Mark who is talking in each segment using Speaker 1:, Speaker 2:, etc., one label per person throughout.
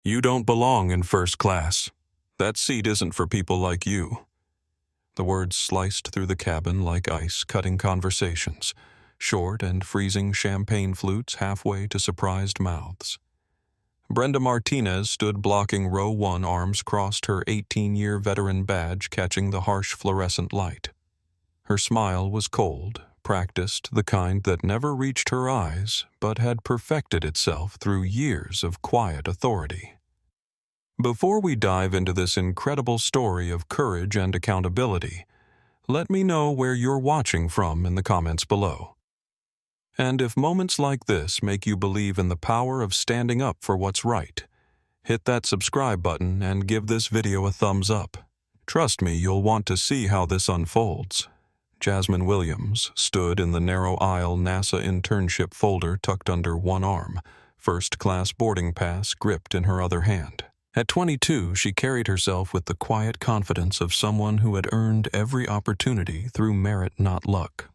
Speaker 1: You don't belong in first class. That seat isn't for people like you." The words sliced through the cabin like ice, cutting conversations, short and freezing champagne flutes halfway to surprised mouths. Brenda Martinez stood blocking row 1, arms crossed, her 18-year veteran badge catching the harsh fluorescent light. Her smile was cold, practiced, the kind that never reached her eyes, but had perfected itself through years of quiet authority. Before we dive into this incredible story of courage and accountability, let me know where you're watching from in the comments below. And if moments like this make you believe in the power of standing up for what's right, hit that subscribe button and give this video a thumbs up. Trust me, you'll want to see how this unfolds. Jasmine Williams stood in the narrow aisle NASA internship folder tucked under one arm, first-class boarding pass gripped in her other hand. At 22, she carried herself with the quiet confidence of someone who had earned every opportunity through merit, not luck.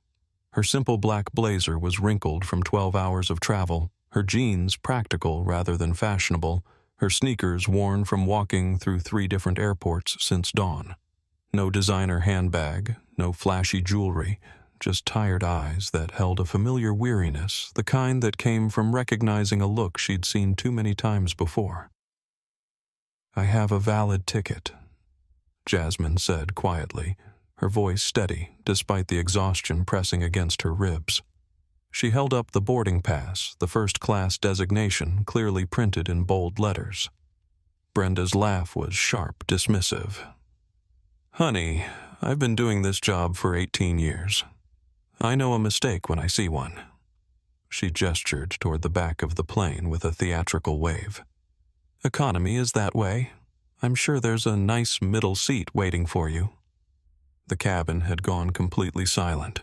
Speaker 1: Her simple black blazer was wrinkled from 12 hours of travel, her jeans practical rather than fashionable, her sneakers worn from walking through 3 different airports since dawn. No designer handbag, no flashy jewelry, just tired eyes that held a familiar weariness, the kind that came from recognizing a look she'd seen too many times before. "I have a valid ticket," Jasmine said quietly, her voice steady despite the exhaustion pressing against her ribs. She held up the boarding pass, the first-class designation clearly printed in bold letters. Brenda's laugh was sharp, dismissive. "Honey, I've been doing this job for 18 years. I know a mistake when I see one." She gestured toward the back of the plane with a theatrical wave. "Economy is that way. I'm sure there's a nice middle seat waiting for you." The cabin had gone completely silent.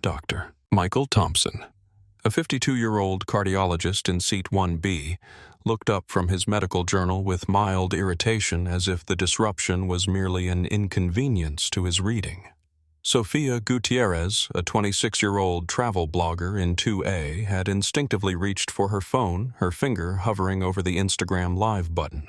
Speaker 1: Dr. Michael Thompson, a 52-year-old cardiologist in seat 1B, looked up from his medical journal with mild irritation as if the disruption was merely an inconvenience to his reading. Sofia Gutierrez, a 26-year-old travel blogger in 2A, had instinctively reached for her phone, her finger hovering over the Instagram Live button.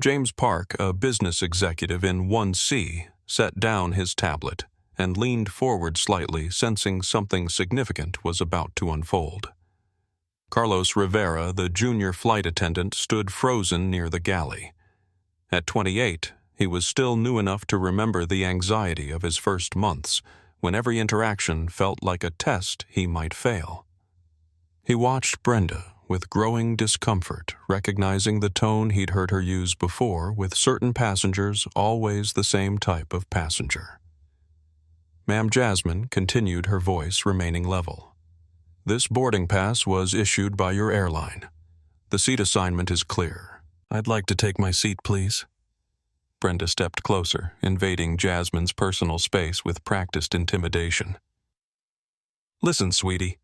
Speaker 1: James Park, a business executive in 1C, set down his tablet and leaned forward slightly, sensing something significant was about to unfold. Carlos Rivera, the junior flight attendant, stood frozen near the galley. At 28, he was still new enough to remember the anxiety of his first months, when every interaction felt like a test he might fail. He watched Brenda with growing discomfort, recognizing the tone he'd heard her use before with certain passengers, always the same type of passenger. "Ma'am Jasmine," continued, her voice remaining level. "This boarding pass was issued by your airline. The seat assignment is clear. I'd like to take my seat, please." Brenda stepped closer, invading Jasmine's personal space with practiced intimidation. "Listen, sweetie.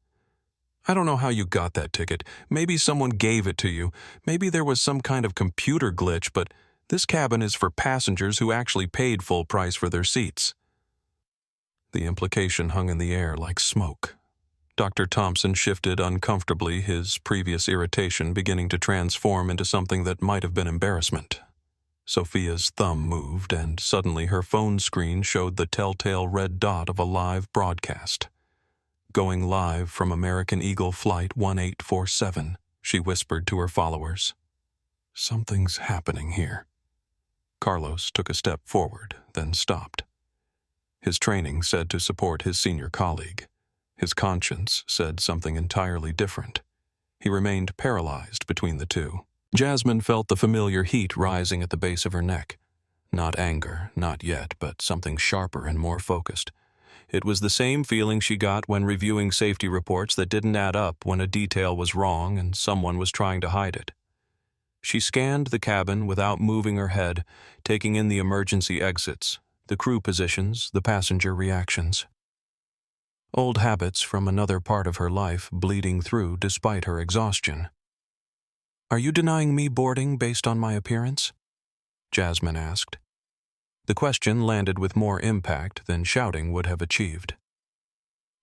Speaker 1: I don't know how you got that ticket. Maybe someone gave it to you. Maybe there was some kind of computer glitch, but this cabin is for passengers who actually paid full price for their seats." The implication hung in the air like smoke. Dr. Thompson shifted uncomfortably, his previous irritation beginning to transform into something that might have been embarrassment. Sophia's thumb moved, and suddenly her phone screen showed the telltale red dot of a live broadcast. "Going live from American Eagle Flight 1847, she whispered to her followers. "Something's happening here." Carlos took a step forward, then stopped. His training said to support his senior colleague. His conscience said something entirely different. He remained paralyzed between the two. Jasmine felt the familiar heat rising at the base of her neck. Not anger, not yet, but something sharper and more focused. It was the same feeling she got when reviewing safety reports that didn't add up when a detail was wrong and someone was trying to hide it. She scanned the cabin without moving her head, taking in the emergency exits, the crew positions, the passenger reactions. Old habits from another part of her life bleeding through despite her exhaustion. "Are you denying me boarding based on my appearance?" Jasmine asked. The question landed with more impact than shouting would have achieved.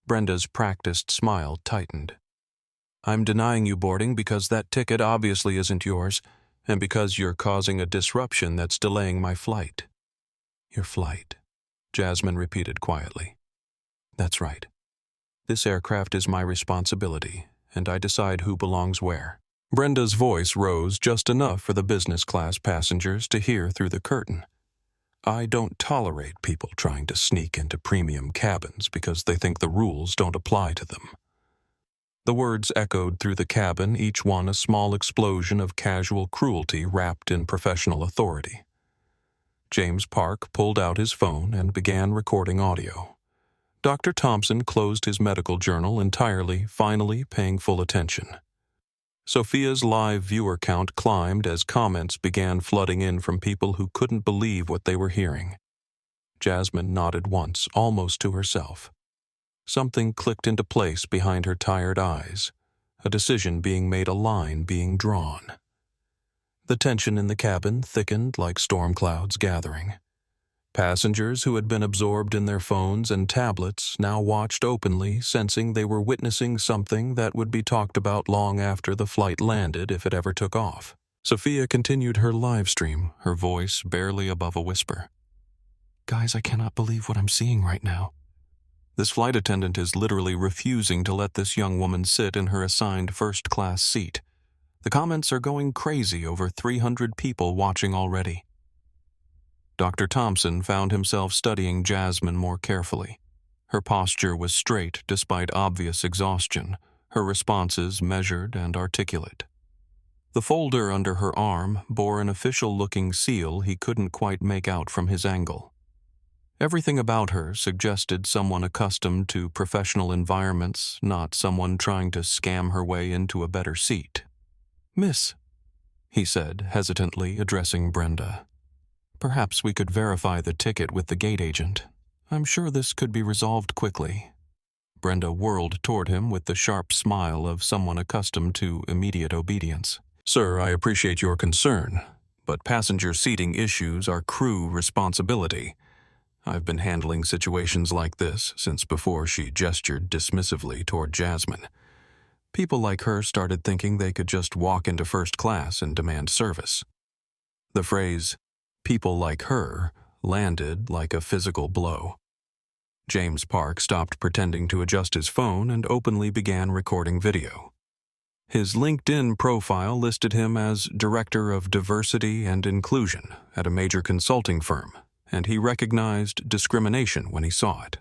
Speaker 1: Brenda's practiced smile tightened. "I'm denying you boarding because that ticket obviously isn't yours, and because you're causing a disruption that's delaying my flight." "Your flight," Jasmine repeated quietly. "That's right. This aircraft is my responsibility, and I decide who belongs where." Brenda's voice rose just enough for the business class passengers to hear through the curtain. "I don't tolerate people trying to sneak into premium cabins because they think the rules don't apply to them." The words echoed through the cabin, each one a small explosion of casual cruelty wrapped in professional authority. James Park pulled out his phone and began recording audio. Dr. Thompson closed his medical journal entirely, finally paying full attention. Sophia's live viewer count climbed as comments began flooding in from people who couldn't believe what they were hearing. Jasmine nodded once, almost to herself. Something clicked into place behind her tired eyes, a decision being made, a line being drawn. The tension in the cabin thickened like storm clouds gathering. Passengers who had been absorbed in their phones and tablets now watched openly, sensing they were witnessing something that would be talked about long after the flight landed if it ever took off. Sophia continued her live stream, her voice barely above a whisper. "Guys, I cannot believe what I'm seeing right now. This flight attendant is literally refusing to let this young woman sit in her assigned first-class seat. The comments are going crazy, over 300 people watching already." Dr. Thompson found himself studying Jasmine more carefully. Her posture was straight despite obvious exhaustion, her responses measured and articulate. The folder under her arm bore an official-looking seal he couldn't quite make out from his angle. Everything about her suggested someone accustomed to professional environments, not someone trying to scam her way into a better seat. "Miss," he said, hesitantly addressing Brenda, "perhaps we could verify the ticket with the gate agent. I'm sure this could be resolved quickly." Brenda whirled toward him with the sharp smile of someone accustomed to immediate obedience. "Sir, I appreciate your concern, but passenger seating issues are crew responsibility. I've been handling situations like this since before." She gestured dismissively toward Jasmine. "People like her started thinking they could just walk into first class and demand service." The phrase, "people like her," landed like a physical blow. James Park stopped pretending to adjust his phone and openly began recording video. His LinkedIn profile listed him as Director of Diversity and Inclusion at a major consulting firm, and he recognized discrimination when he saw it.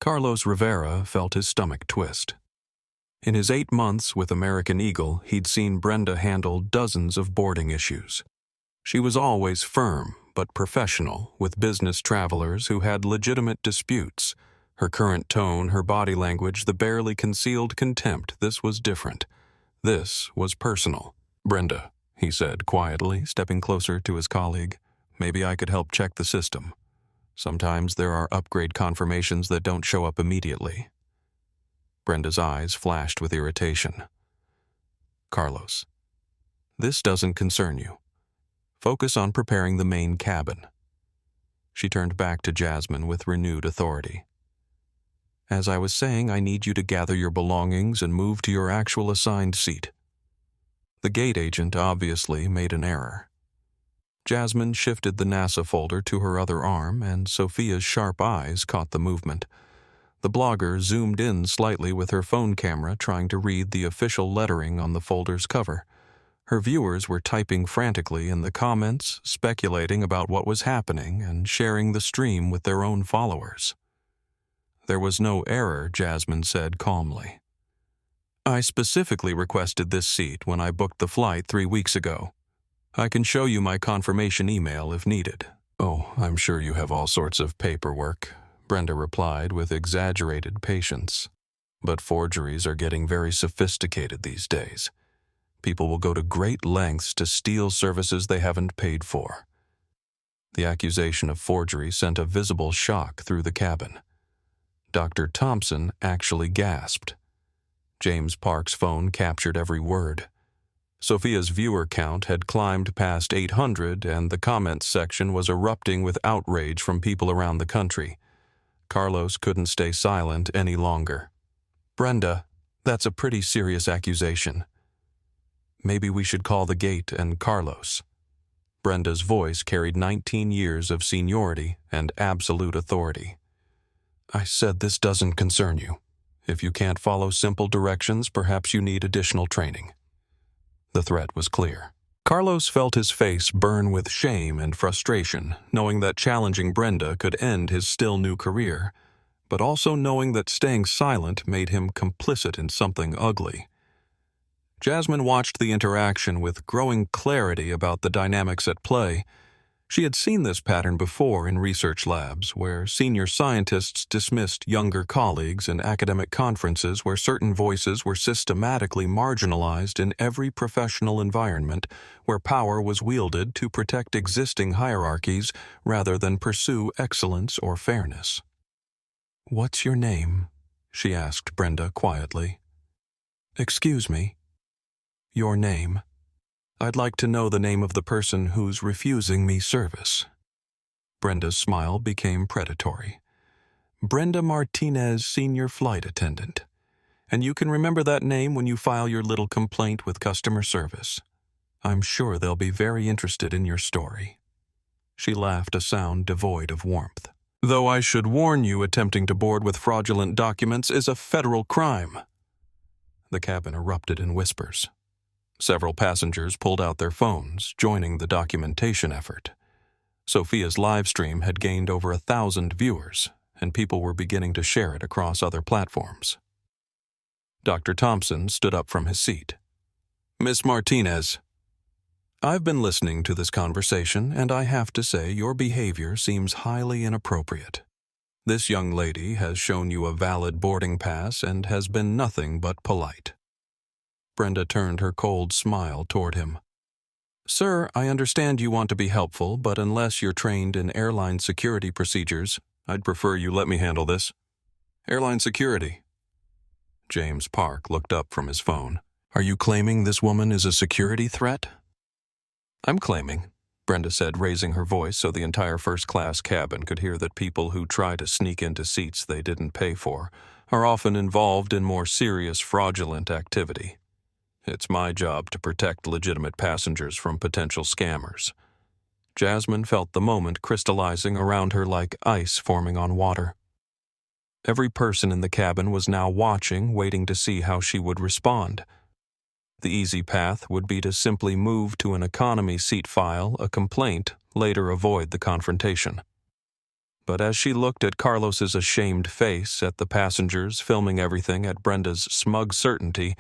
Speaker 1: Carlos Rivera felt his stomach twist. In his 8 months with American Eagle, he'd seen Brenda handle dozens of boarding issues. She was always firm but professional with business travelers who had legitimate disputes. Her current tone, her body language, the barely concealed contempt, this was different. This was personal. "Brenda," he said quietly, stepping closer to his colleague, "maybe I could help check the system. Sometimes there are upgrade confirmations that don't show up immediately." Brenda's eyes flashed with irritation. "Carlos, this doesn't concern you. Focus on preparing the main cabin." She turned back to Jasmine with renewed authority. "As I was saying, I need you to gather your belongings and move to your actual assigned seat." The gate agent obviously made an error. Jasmine shifted the NASA folder to her other arm, and Sophia's sharp eyes caught the movement. The blogger zoomed in slightly with her phone camera, trying to read the official lettering on the folder's cover. Her viewers were typing frantically in the comments, speculating about what was happening and sharing the stream with their own followers. "There was no error," Jasmine said calmly. "I specifically requested this seat when I booked the flight 3 weeks ago. I can show you my confirmation email if needed." "Oh, I'm sure you have all sorts of paperwork," Brenda replied with exaggerated patience. "But forgeries are getting very sophisticated these days. People will go to great lengths to steal services they haven't paid for." The accusation of forgery sent a visible shock through the cabin. Dr. Thompson actually gasped. James Park's phone captured every word. Sophia's viewer count had climbed past 800, and the comments section was erupting with outrage from people around the country. Carlos couldn't stay silent any longer. "Brenda, that's a pretty serious accusation." Maybe we should call the gate and Carlos. Brenda's voice carried 19 years of seniority and absolute authority. I said this doesn't concern you. If you can't follow simple directions, perhaps you need additional training. The threat was clear. Carlos felt his face burn with shame and frustration, knowing that challenging Brenda could end his still new career, but also knowing that staying silent made him complicit in something ugly. Jasmine watched the interaction with growing clarity about the dynamics at play. She had seen this pattern before in research labs, where senior scientists dismissed younger colleagues and academic conferences where certain voices were systematically marginalized in every professional environment where power was wielded to protect existing hierarchies rather than pursue excellence or fairness. "What's your name?" she asked Brenda quietly. "Excuse me." "Your name. I'd like to know the name of the person who's refusing me service." Brenda's smile became predatory. "Brenda Martinez, Senior Flight Attendant. And you can remember that name when you file your little complaint with customer service. I'm sure they'll be very interested in your story." She laughed, a sound devoid of warmth. "Though I should warn you, attempting to board with fraudulent documents is a federal crime." The cabin erupted in whispers. Several passengers pulled out their phones, joining the documentation effort. Sophia's live stream had gained over 1,000 viewers, and people were beginning to share it across other platforms. Dr. Thompson stood up from his seat. "Miss Martinez, I've been listening to this conversation, and I have to say your behavior seems highly inappropriate. This young lady has shown you a valid boarding pass and has been nothing but polite." Brenda turned her cold smile toward him. "Sir, I understand you want to be helpful, but unless you're trained in airline security procedures, I'd prefer you let me handle this." "Airline security?" James Park looked up from his phone. "Are you claiming this woman is a security threat?" "I'm claiming," Brenda said, raising her voice so the entire first-class cabin could hear, that people who try to sneak into seats they didn't pay for are often involved in more serious fraudulent activity. It's my job to protect legitimate passengers from potential scammers. Jasmine felt the moment crystallizing around her like ice forming on water. Every person in the cabin was now watching, waiting to see how she would respond. The easy path would be to simply move to an economy seat, file a complaint, later avoid the confrontation. But as she looked at Carlos's ashamed face, at the passengers filming everything, at Brenda's smug certainty,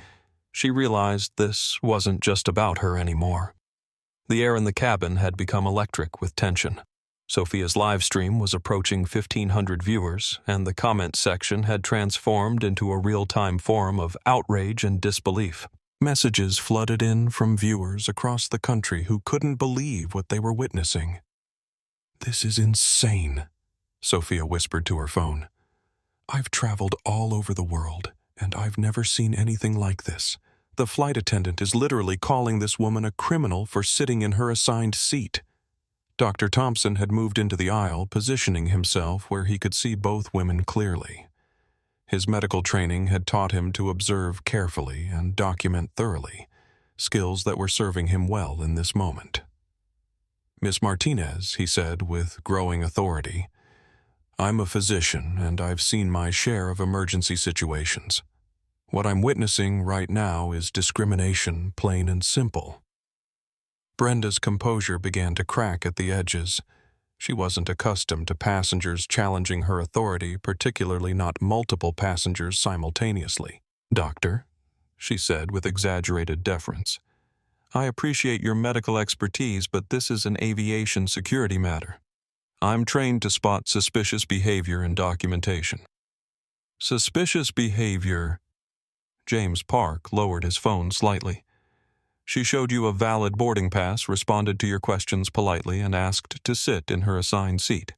Speaker 1: she realized this wasn't just about her anymore. The air in the cabin had become electric with tension. Sophia's live stream was approaching 1,500 viewers, and the comment section had transformed into a real-time forum of outrage and disbelief. Messages flooded in from viewers across the country who couldn't believe what they were witnessing. "This is insane," Sophia whispered to her phone. "I've traveled all over the world, and I've never seen anything like this. The flight attendant is literally calling this woman a criminal for sitting in her assigned seat." Dr. Thompson had moved into the aisle, positioning himself where he could see both women clearly. His medical training had taught him to observe carefully and document thoroughly, skills that were serving him well in this moment. "Miss Martinez," he said with growing authority, "I'm a physician, and I've seen my share of emergency situations. What I'm witnessing right now is discrimination, plain and simple." Brenda's composure began to crack at the edges. She wasn't accustomed to passengers challenging her authority, particularly not multiple passengers simultaneously. "Doctor," she said with exaggerated deference, "I appreciate your medical expertise, but this is an aviation security matter. I'm trained to spot suspicious behavior in documentation." "Suspicious behavior?" James Park lowered his phone slightly. "She showed you a valid boarding pass, responded to your questions politely, and asked to sit in her assigned seat.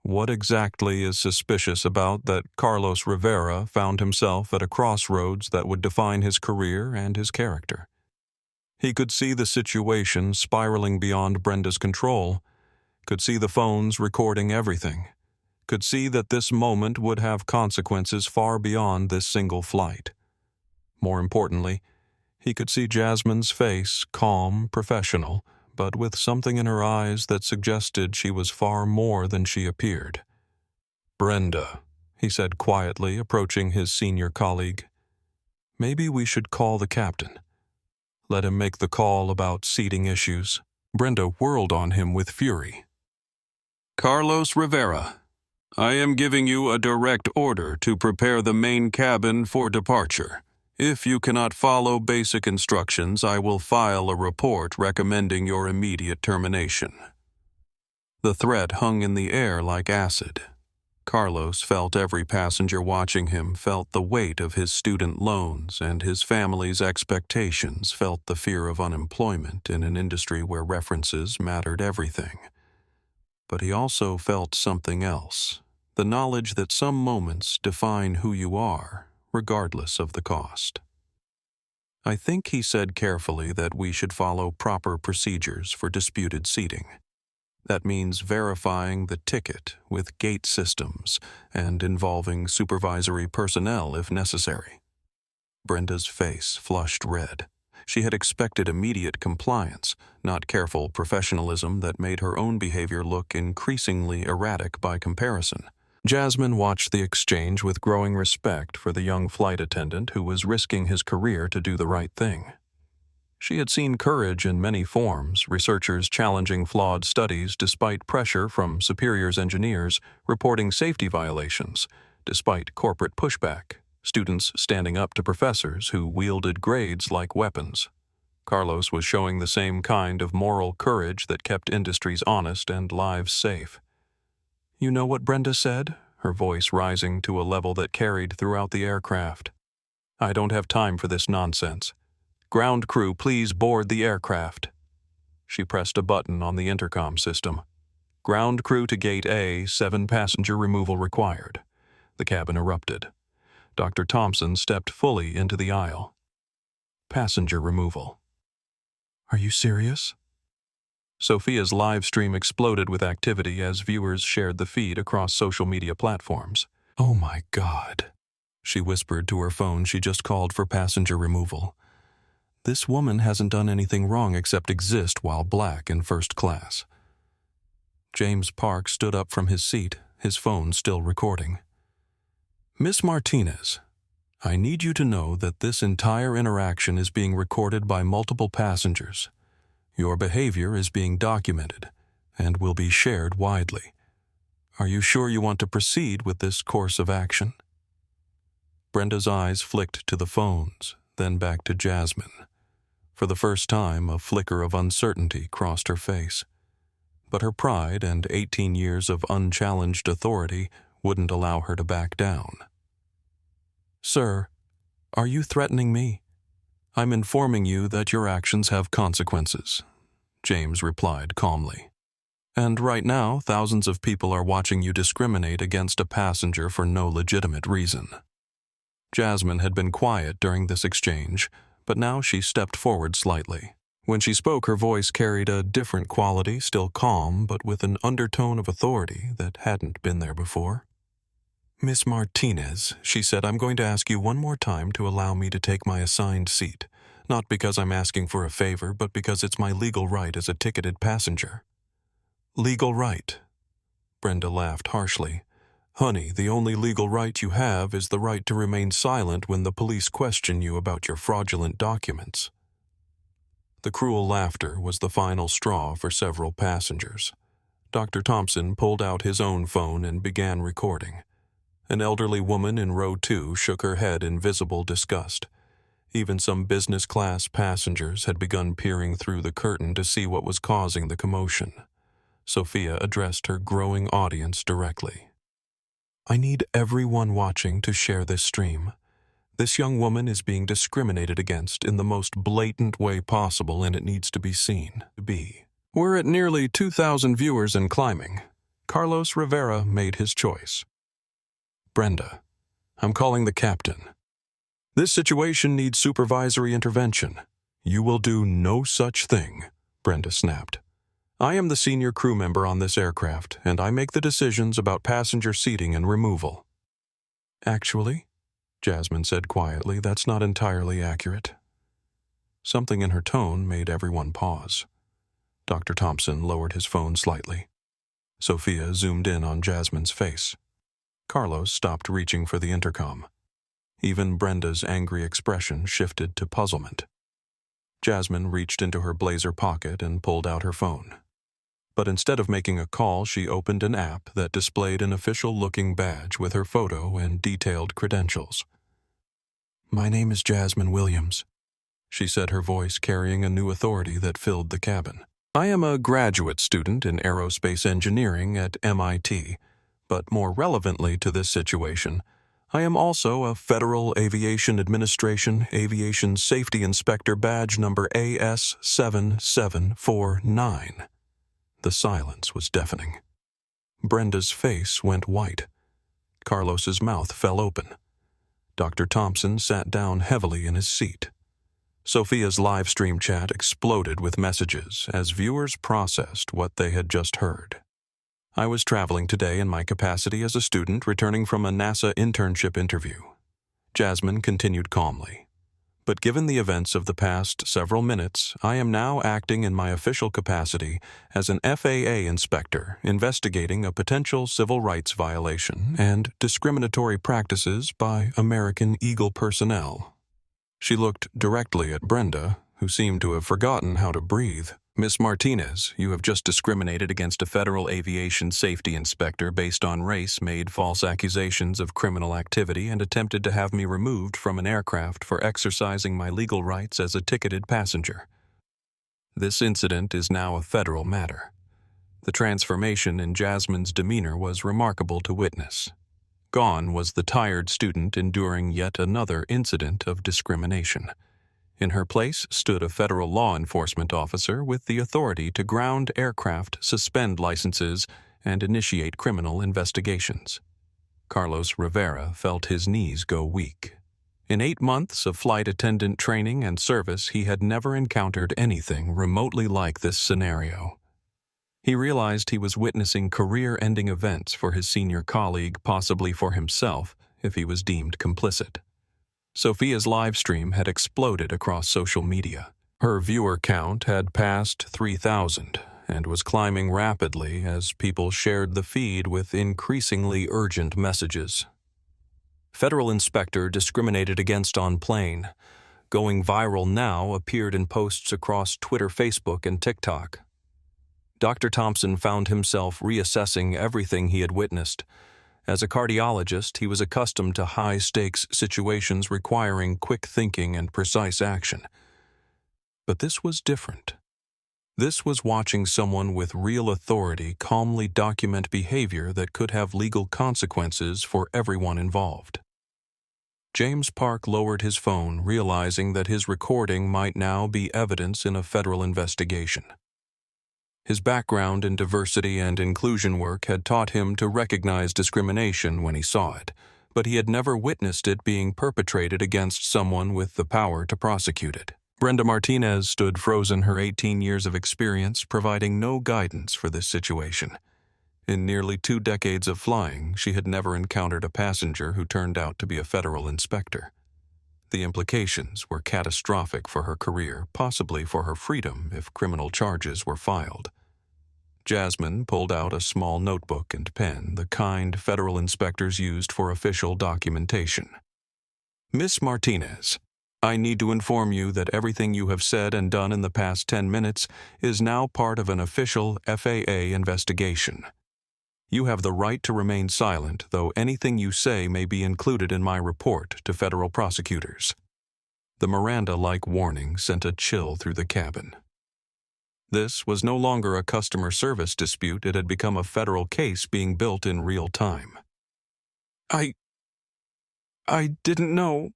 Speaker 1: What exactly is suspicious about that Carlos Rivera found himself at a crossroads that would define his career and his character? He could see the situation spiraling beyond Brenda's control, could see the phones recording everything, could see that this moment would have consequences far beyond this single flight. More importantly, He could see Jasmine's face, calm, professional, but with something in her eyes that suggested she was far more than she appeared. "Brenda," he said quietly, approaching his senior colleague. "Maybe we should call the captain. Let him make the call about seating issues." Brenda whirled on him with fury. "Carlos Rivera, I am giving you a direct order to prepare the main cabin for departure. If you cannot follow basic instructions, I will file a report recommending your immediate termination." The threat hung in the air like acid. Carlos felt every passenger watching him felt the weight of his student loans, and his family's expectations felt the fear of unemployment in an industry where references mattered everything. But he also felt something else, the knowledge that some moments define who you are, regardless of the cost. "I think," he said carefully, "that we should follow proper procedures for disputed seating. That means verifying the ticket with gate systems and involving supervisory personnel if necessary." Brenda's face flushed red. She had expected immediate compliance, not careful professionalism that made her own behavior look increasingly erratic by comparison. Jasmine watched the exchange with growing respect for the young flight attendant who was risking his career to do the right thing. She had seen courage in many forms, researchers challenging flawed studies despite pressure from superiors' engineers, reporting safety violations despite corporate pushback, students standing up to professors who wielded grades like weapons. Carlos was showing the same kind of moral courage that kept industries honest and lives safe. "You know what Brenda said?" her voice rising to a level that carried throughout the aircraft. "I don't have time for this nonsense. Ground crew, please board the aircraft." She pressed a button on the intercom system. "Ground crew to Gate A, 7 passenger removal required." The cabin erupted. Dr. Thompson stepped fully into the aisle. "Passenger removal. Are you serious?" Sophia's live stream exploded with activity as viewers shared the feed across social media platforms. "Oh my God," she whispered to her phone. She just called for passenger removal. "This woman hasn't done anything wrong except exist while black in first class." James Park stood up from his seat, his phone still recording. "Miss Martinez, I need you to know that this entire interaction is being recorded by multiple passengers. Your behavior is being documented and will be shared widely. Are you sure you want to proceed with this course of action?" Brenda's eyes flicked to the phones, then back to Jasmine. For the first time, a flicker of uncertainty crossed her face. But her pride and 18 years of unchallenged authority wouldn't allow her to back down. "Sir, are you threatening me?" "I'm informing you that your actions have consequences," James replied calmly. "And right now, thousands of people are watching you discriminate against a passenger for no legitimate reason." Jasmine had been quiet during this exchange, but now she stepped forward slightly. When she spoke, her voice carried a different quality, still calm, but with an undertone of authority that hadn't been there before. "Miss Martinez," she said, "I'm going to ask you one more time to allow me to take my assigned seat, not because I'm asking for a favor, but because it's my legal right as a ticketed passenger." "Legal right?" Brenda laughed harshly. "Honey, the only legal right you have is the right to remain silent when the police question you about your fraudulent documents." The cruel laughter was the final straw for several passengers. Dr. Thompson pulled out his own phone and began recording. An elderly woman in row 2 shook her head in visible disgust. Even some business-class passengers had begun peering through the curtain to see what was causing the commotion. Sophia addressed her growing audience directly. "I need everyone watching to share this stream. This young woman is being discriminated against in the most blatant way possible, and it needs to be seen. We're at nearly 2,000 viewers and climbing. Carlos Rivera made his choice." "Brenda, I'm calling the captain. This situation needs supervisory intervention." "You will do no such thing," Brenda snapped. "I am the senior crew member on this aircraft, and I make the decisions about passenger seating and removal." "Actually," Jasmine said quietly, "that's not entirely accurate." Something in her tone made everyone pause. Dr. Thompson lowered his phone slightly. Sophia zoomed in on Jasmine's face. Carlos stopped reaching for the intercom. Even Brenda's angry expression shifted to puzzlement. Jasmine reached into her blazer pocket and pulled out her phone. But instead of making a call, she opened an app that displayed an official-looking badge with her photo and detailed credentials. "My name is Jasmine Williams," she said, her voice carrying a new authority that filled the cabin. "I am a graduate student in aerospace engineering at MIT, but more relevantly to this situation, I am also a Federal Aviation Administration Aviation Safety Inspector badge number AS7749. The silence was deafening. Brenda's face went white. Carlos's mouth fell open. Dr. Thompson sat down heavily in his seat. Sophia's live stream chat exploded with messages as viewers processed what they had just heard. "I was traveling today in my capacity as a student returning from a NASA internship interview," Jasmine continued calmly. "But given the events of the past several minutes, I am now acting in my official capacity as an FAA inspector investigating a potential civil rights violation and discriminatory practices by American Eagle personnel." She looked directly at Brenda, who seemed to have forgotten how to breathe. "Miss Martinez, you have just discriminated against a federal aviation safety inspector based on race, made false accusations of criminal activity, and attempted to have me removed from an aircraft for exercising my legal rights as a ticketed passenger. This incident is now a federal matter." The transformation in Jasmine's demeanor was remarkable to witness. Gone was the tired student enduring yet another incident of discrimination. In her place stood a federal law enforcement officer with the authority to ground aircraft, suspend licenses, and initiate criminal investigations. Carlos Rivera felt his knees go weak. In 8 months of flight attendant training and service, he had never encountered anything remotely like this scenario. He realized he was witnessing career-ending events for his senior colleague, possibly for himself, if he was deemed complicit. Sophia's live stream had exploded across social media. Her viewer count had passed 3,000 and was climbing rapidly as people shared the feed with increasingly urgent messages. "Federal inspector discriminated against on plane. Going viral now appeared in posts across Twitter, Facebook, and TikTok." Dr. Thompson found himself reassessing everything he had witnessed. As a cardiologist, he was accustomed to high-stakes situations requiring quick thinking and precise action. But this was different. This was watching someone with real authority calmly document behavior that could have legal consequences for everyone involved. James Park lowered his phone, realizing that his recording might now be evidence in a federal investigation. His background in diversity and inclusion work had taught him to recognize discrimination when he saw it, but he had never witnessed it being perpetrated against someone with the power to prosecute it. Brenda Martinez stood frozen, her 18 years of experience providing no guidance for this situation. In nearly 2 decades of flying, she had never encountered a passenger who turned out to be a federal inspector. The implications were catastrophic for her career, possibly for her freedom if criminal charges were filed. Jasmine pulled out a small notebook and pen, the kind federal inspectors used for official documentation. "Miss Martinez, I need to inform you that everything you have said and done in the past 10 minutes is now part of an official FAA investigation. You have the right to remain silent, though anything you say may be included in my report to federal prosecutors." The Miranda-like warning sent a chill through the cabin. This was no longer a customer service dispute. It had become a federal case being built in real time. I didn't know,"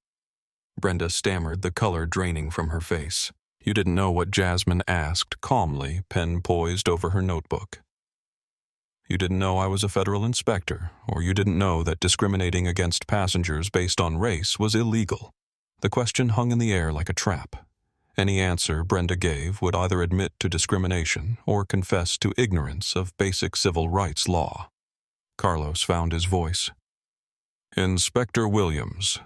Speaker 1: Brenda stammered, the color draining from her face. "You didn't know what?" Jasmine asked calmly, pen poised over her notebook. "You didn't know I was a federal inspector, or you didn't know that discriminating against passengers based on race was illegal." The question hung in the air like a trap. Any answer Brenda gave would either admit to discrimination or confess to ignorance of basic civil rights law. Carlos found his voice. "Inspector Williams,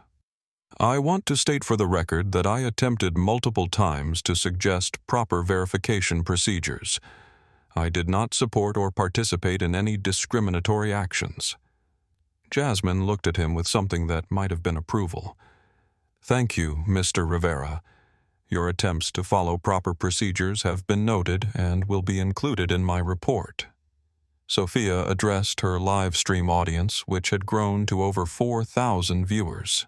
Speaker 1: I want to state for the record that I attempted multiple times to suggest proper verification procedures. I did not support or participate in any discriminatory actions. Jasmine looked at him with something that might have been approval. Thank you, Mr. Rivera. Your attempts to follow proper procedures have been noted and will be included in my report. Sophia addressed her live stream audience, which had grown to over 4,000 viewers.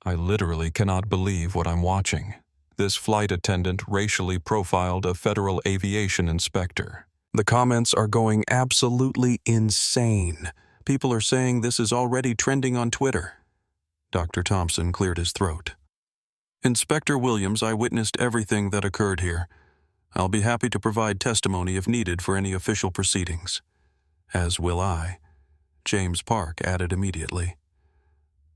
Speaker 1: I literally cannot believe what I'm watching. This flight attendant racially profiled a federal aviation inspector. The comments are going absolutely insane. People are saying this is already trending on Twitter. Dr. Thompson cleared his throat. Inspector Williams, I witnessed everything that occurred here. I'll be happy to provide testimony if needed for any official proceedings. As will I. James Park added immediately.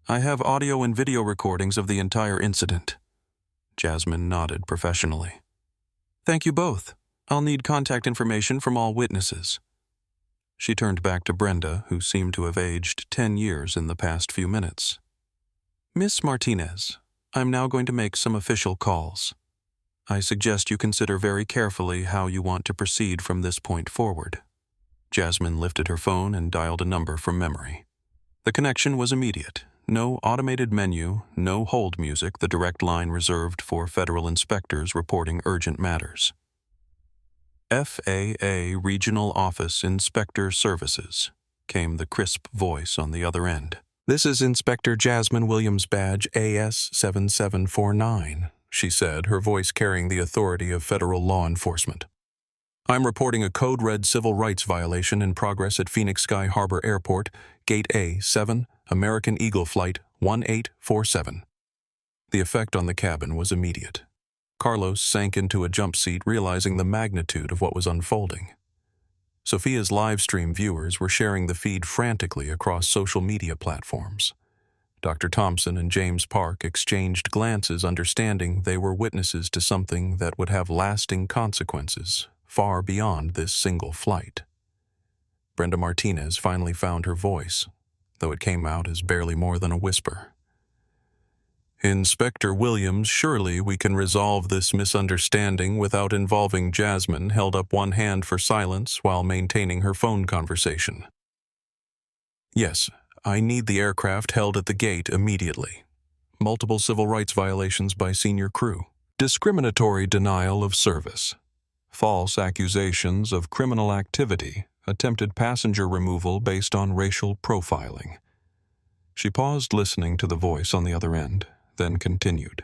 Speaker 1: I have audio and video recordings of the entire incident. Jasmine nodded professionally. Thank you both. I'll need contact information from all witnesses. She turned back to Brenda, who seemed to have aged 10 years in the past few minutes. Miss Martinez, I'm now going to make some official calls. I suggest you consider very carefully how you want to proceed from this point forward. Jasmine lifted her phone and dialed a number from memory. The connection was immediate. No automated menu, no hold music, the direct line reserved for federal inspectors reporting urgent matters. FAA Regional Office Inspector Services, came the crisp voice on the other end. This is Inspector Jasmine Williams, badge AS7749, she said, her voice carrying the authority of federal law enforcement. I'm reporting a code red civil rights violation in progress at Phoenix Sky Harbor Airport, Gate A7, American Eagle Flight 1847. The effect on the cabin was immediate. Carlos sank into a jump seat, realizing the magnitude of what was unfolding. Sophia's live stream viewers were sharing the feed frantically across social media platforms. Dr. Thompson and James Park exchanged glances, understanding they were witnesses to something that would have lasting consequences far beyond this single flight. Brenda Martinez finally found her voice, though it came out as barely more than a whisper. Inspector Williams, surely we can resolve this misunderstanding without involving Jasmine, held up one hand for silence while maintaining her phone conversation. Yes, I need the aircraft held at the gate immediately. Multiple civil rights violations by senior crew. Discriminatory denial of service. False accusations of criminal activity. Attempted passenger removal based on racial profiling. She paused, listening to the voice on the other end, then continued.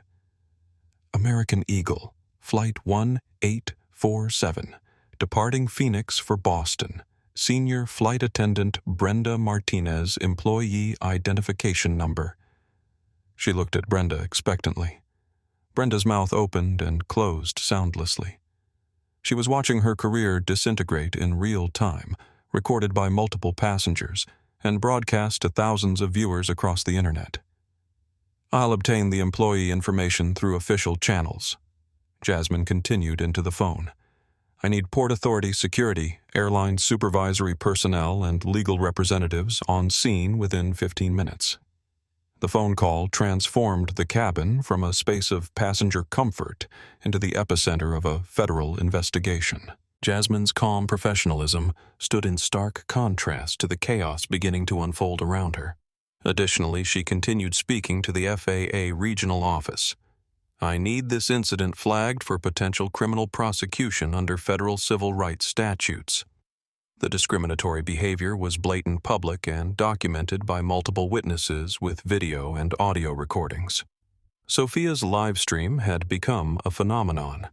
Speaker 1: American Eagle, Flight 1847, departing Phoenix for Boston. Senior Flight Attendant Brenda Martinez, Employee Identification Number. She looked at Brenda expectantly. Brenda's mouth opened and closed soundlessly. She was watching her career disintegrate in real time, recorded by multiple passengers, and broadcast to thousands of viewers across the internet. I'll obtain the employee information through official channels. Jasmine continued into the phone. I need Port Authority security, airline supervisory personnel, and legal representatives on scene within 15 minutes. The phone call transformed the cabin from a space of passenger comfort into the epicenter of a federal investigation. Jasmine's calm professionalism stood in stark contrast to the chaos beginning to unfold around her. Additionally, she continued speaking to the FAA regional office. I need this incident flagged for potential criminal prosecution under federal civil rights statutes. The discriminatory behavior was blatant, public, and documented by multiple witnesses with video and audio recordings. Sophia's live stream had become a phenomenon.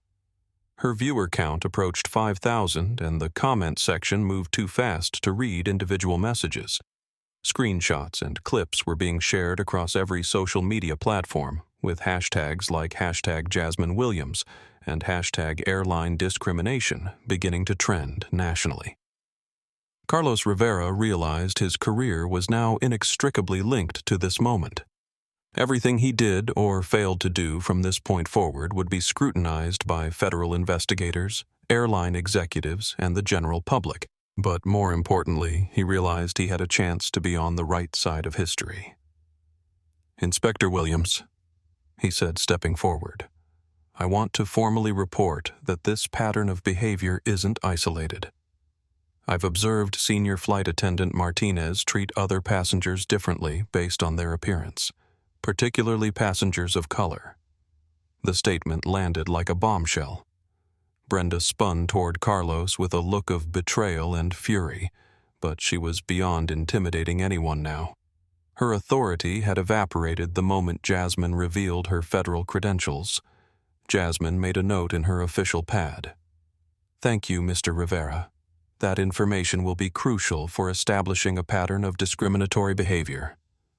Speaker 1: Her viewer count approached 5,000, and the comment section moved too fast to read individual messages. Screenshots and clips were being shared across every social media platform, with hashtags like #JasmineWilliams and #AirlineDiscrimination beginning to trend nationally. Carlos Rivera realized his career was now inextricably linked to this moment. Everything he did or failed to do from this point forward would be scrutinized by federal investigators, airline executives, and the general public. But more importantly, he realized he had a chance to be on the right side of history. Inspector Williams, he said, stepping forward. I want to formally report that this pattern of behavior isn't isolated. I've observed Senior Flight Attendant Martinez treat other passengers differently based on their appearance, particularly passengers of color. The statement landed like a bombshell. Brenda spun toward Carlos with a look of betrayal and fury, but she was beyond intimidating anyone now. Her authority had evaporated the moment Jasmine revealed her federal credentials. Jasmine made a note in her official pad. Thank you, Mr. Rivera. That information will be crucial for establishing a pattern of discriminatory behavior.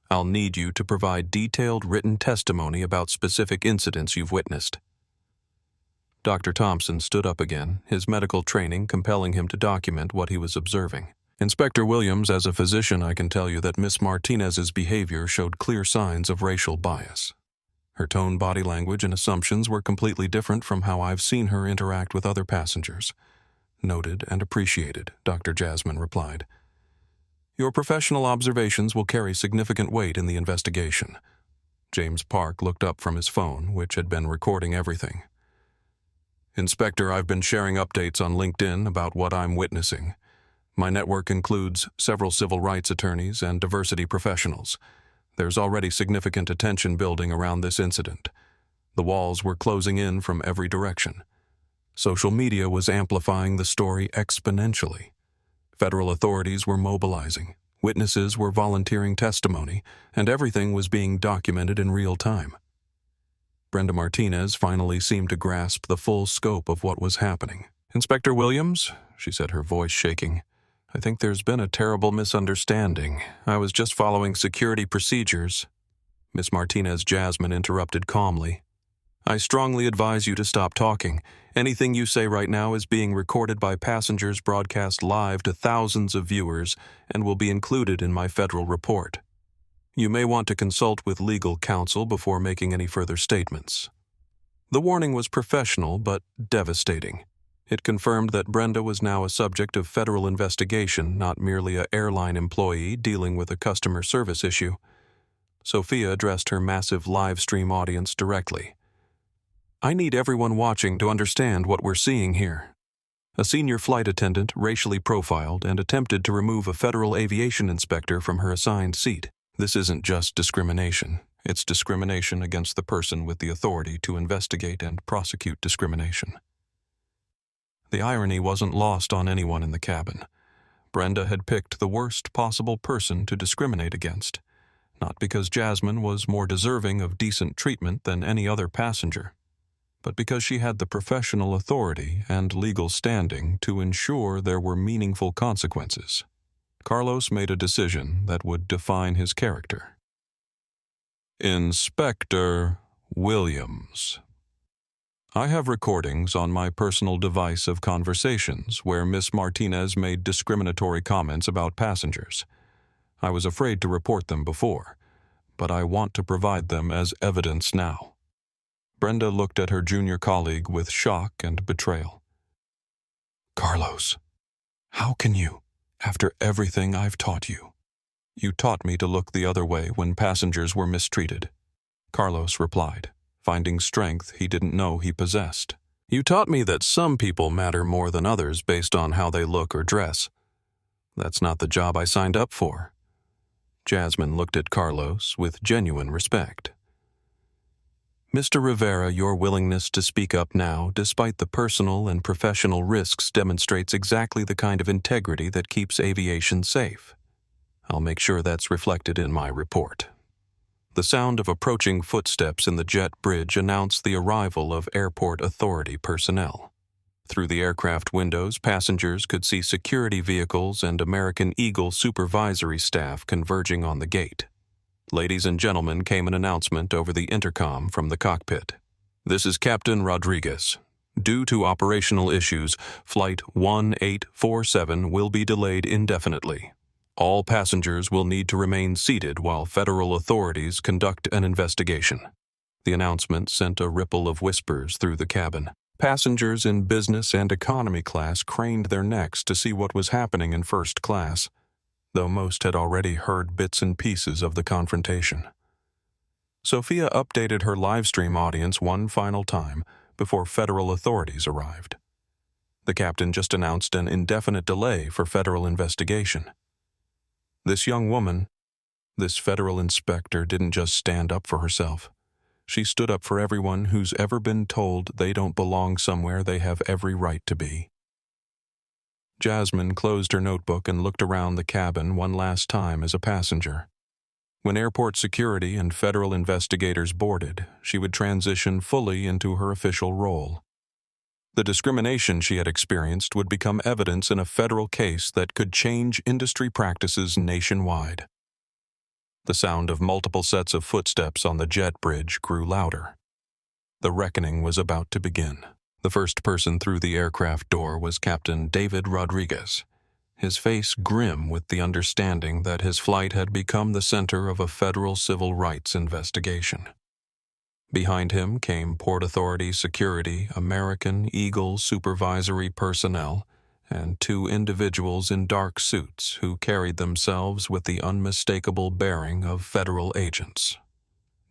Speaker 1: I'll need you to provide detailed written testimony about specific incidents you've witnessed. Dr. Thompson stood up again, his medical training compelling him to document what he was observing. Inspector Williams, as a physician, I can tell you that Miss Martinez's behavior showed clear signs of racial bias. Her tone, body language, and assumptions were completely different from how I've seen her interact with other passengers. Noted and appreciated, Dr. Jasmine replied. Your professional observations will carry significant weight in the investigation. James Park looked up from his phone, which had been recording everything. Inspector, I've been sharing updates on LinkedIn about what I'm witnessing. My network includes several civil rights attorneys and diversity professionals. There's already significant attention building around this incident. The walls were closing in from every direction. Social media was amplifying the story exponentially. Federal authorities were mobilizing, witnesses were volunteering testimony, and everything was being documented in real time. Brenda Martinez finally seemed to grasp the full scope of what was happening. Inspector Williams, she said, her voice shaking, I think there's been a terrible misunderstanding. I was just following security procedures. Miss Martinez Jasmine interrupted calmly. I strongly advise you to stop talking. Anything you say right now is being recorded by passengers broadcast live to thousands of viewers and will be included in my federal report. You may want to consult with legal counsel before making any further statements. The warning was professional but devastating. It confirmed that Brenda was now a subject of federal investigation, not merely an airline employee dealing with a customer service issue. Sophia addressed her massive live stream audience directly. I need everyone watching to understand what we're seeing here. A senior flight attendant racially profiled and attempted to remove a federal aviation inspector from her assigned seat. This isn't just discrimination. It's discrimination against the person with the authority to investigate and prosecute discrimination. The irony wasn't lost on anyone in the cabin. Brenda had picked the worst possible person to discriminate against, not because Jasmine was more deserving of decent treatment than any other passenger, but because she had the professional authority and legal standing to ensure there were meaningful consequences. Carlos made a decision that would define his character. Inspector Williams. I have recordings on my personal device of conversations where Miss Martinez made discriminatory comments about passengers. I was afraid to report them before, but I want to provide them as evidence now. Brenda looked at her junior colleague with shock and betrayal. Carlos, how can you, after everything I've taught you? You taught me to look the other way when passengers were mistreated. Carlos replied, finding strength he didn't know he possessed. You taught me that some people matter more than others based on how they look or dress. That's not the job I signed up for. Jasmine looked at Carlos with genuine respect. Mr. Rivera, your willingness to speak up now, despite the personal and professional risks, demonstrates exactly the kind of integrity that keeps aviation safe. I'll make sure that's reflected in my report. The sound of approaching footsteps in the jet bridge announced the arrival of airport authority personnel. Through the aircraft windows, passengers could see security vehicles and American Eagle supervisory staff converging on the gate. Ladies and gentlemen, came an announcement over the intercom from the cockpit. This is Captain Rodriguez. Due to operational issues, Flight 1847 will be delayed indefinitely. All passengers will need to remain seated while federal authorities conduct an investigation. The announcement sent a ripple of whispers through the cabin. Passengers in business and economy class craned their necks to see what was happening in first class, though most had already heard bits and pieces of the confrontation. Sophia updated her livestream audience one final time before federal authorities arrived. The captain just announced an indefinite delay for federal investigation. This young woman, this federal inspector, didn't just stand up for herself. She stood up for everyone who's ever been told they don't belong somewhere they have every right to be. Jasmine closed her notebook and looked around the cabin one last time as a passenger. When airport security and federal investigators boarded, she would transition fully into her official role. The discrimination she had experienced would become evidence in a federal case that could change industry practices nationwide. The sound of multiple sets of footsteps on the jet bridge grew louder. The reckoning was about to begin. The first person through the aircraft door was Captain David Rodriguez, his face grim with the understanding that his flight had become the center of a federal civil rights investigation. Behind him came Port Authority security, American Eagle supervisory personnel, and two individuals in dark suits who carried themselves with the unmistakable bearing of federal agents.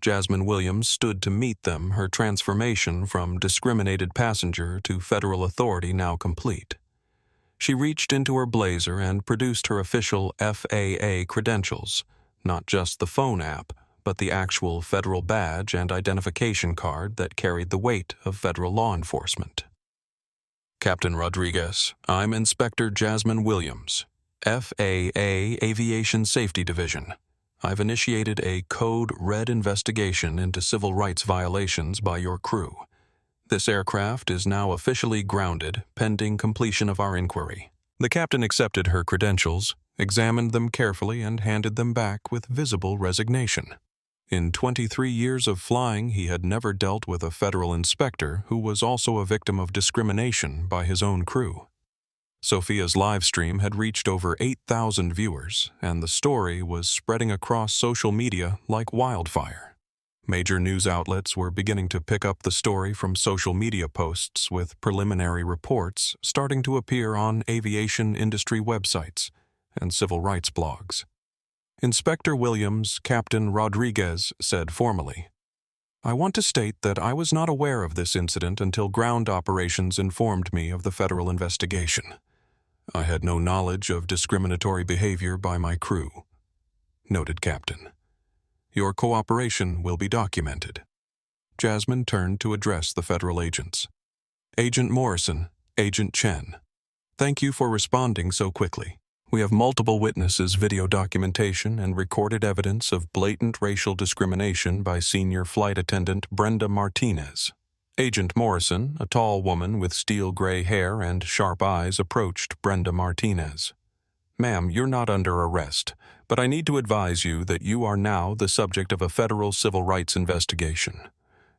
Speaker 1: Jasmine Williams stood to meet them, her transformation from discriminated passenger to federal authority now complete. She reached into her blazer and produced her official FAA credentials, not just the phone app, but the actual federal badge and identification card that carried the weight of federal law enforcement. Captain Rodriguez, I'm Inspector Jasmine Williams, FAA Aviation Safety Division. I've initiated a Code Red investigation into civil rights violations by your crew. This aircraft is now officially grounded, pending completion of our inquiry. The captain accepted her credentials, examined them carefully, and handed them back with visible resignation. In 23 years of flying, he had never dealt with a federal inspector who was also a victim of discrimination by his own crew. Sophia's live stream had reached over 8,000 viewers, and the story was spreading across social media like wildfire. Major news outlets were beginning to pick up the story from social media posts, with preliminary reports starting to appear on aviation industry websites and civil rights blogs. Inspector Williams, Captain Rodriguez, said formally, I want to state that I was not aware of this incident until ground operations informed me of the federal investigation. I had no knowledge of discriminatory behavior by my crew. Noted Captain. Your cooperation will be documented. Jasmine turned to address the federal agents. Agent Morrison, Agent Chen, thank you for responding so quickly. We have multiple witnesses' video documentation and recorded evidence of blatant racial discrimination by senior flight attendant Brenda Martinez. Agent Morrison, a tall woman with steel gray hair and sharp eyes, approached Brenda Martinez. Ma'am, you're not under arrest, but I need to advise you that you are now the subject of a federal civil rights investigation.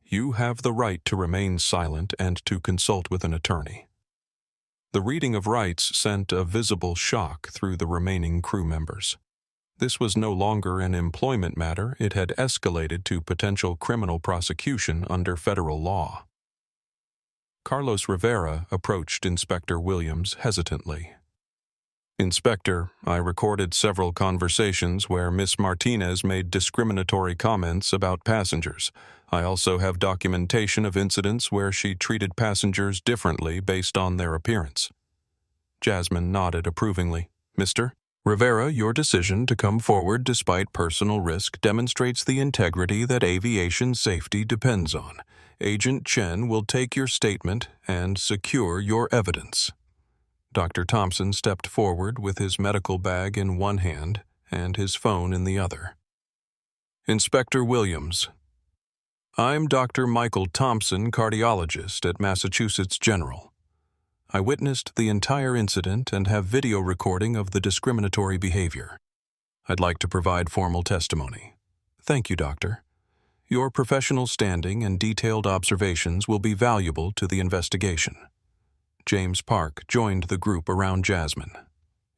Speaker 1: You have the right to remain silent and to consult with an attorney. The reading of rights sent a visible shock through the remaining crew members. This was no longer an employment matter, it had escalated to potential criminal prosecution under federal law. Carlos Rivera approached Inspector Williams hesitantly. Inspector, I recorded several conversations where Miss Martinez made discriminatory comments about passengers. I also have documentation of incidents where she treated passengers differently based on their appearance. Jasmine nodded approvingly. Mr. Rivera, your decision to come forward despite personal risk demonstrates the integrity that aviation safety depends on. Agent Chen will take your statement and secure your evidence. Dr. Thompson stepped forward with his medical bag in one hand and his phone in the other. Inspector Williams. I'm Dr. Michael Thompson, cardiologist at Massachusetts General. I witnessed the entire incident and have video recording of the discriminatory behavior. I'd like to provide formal testimony. Thank you, Doctor. Your professional standing and detailed observations will be valuable to the investigation. James Park joined the group around Jasmine.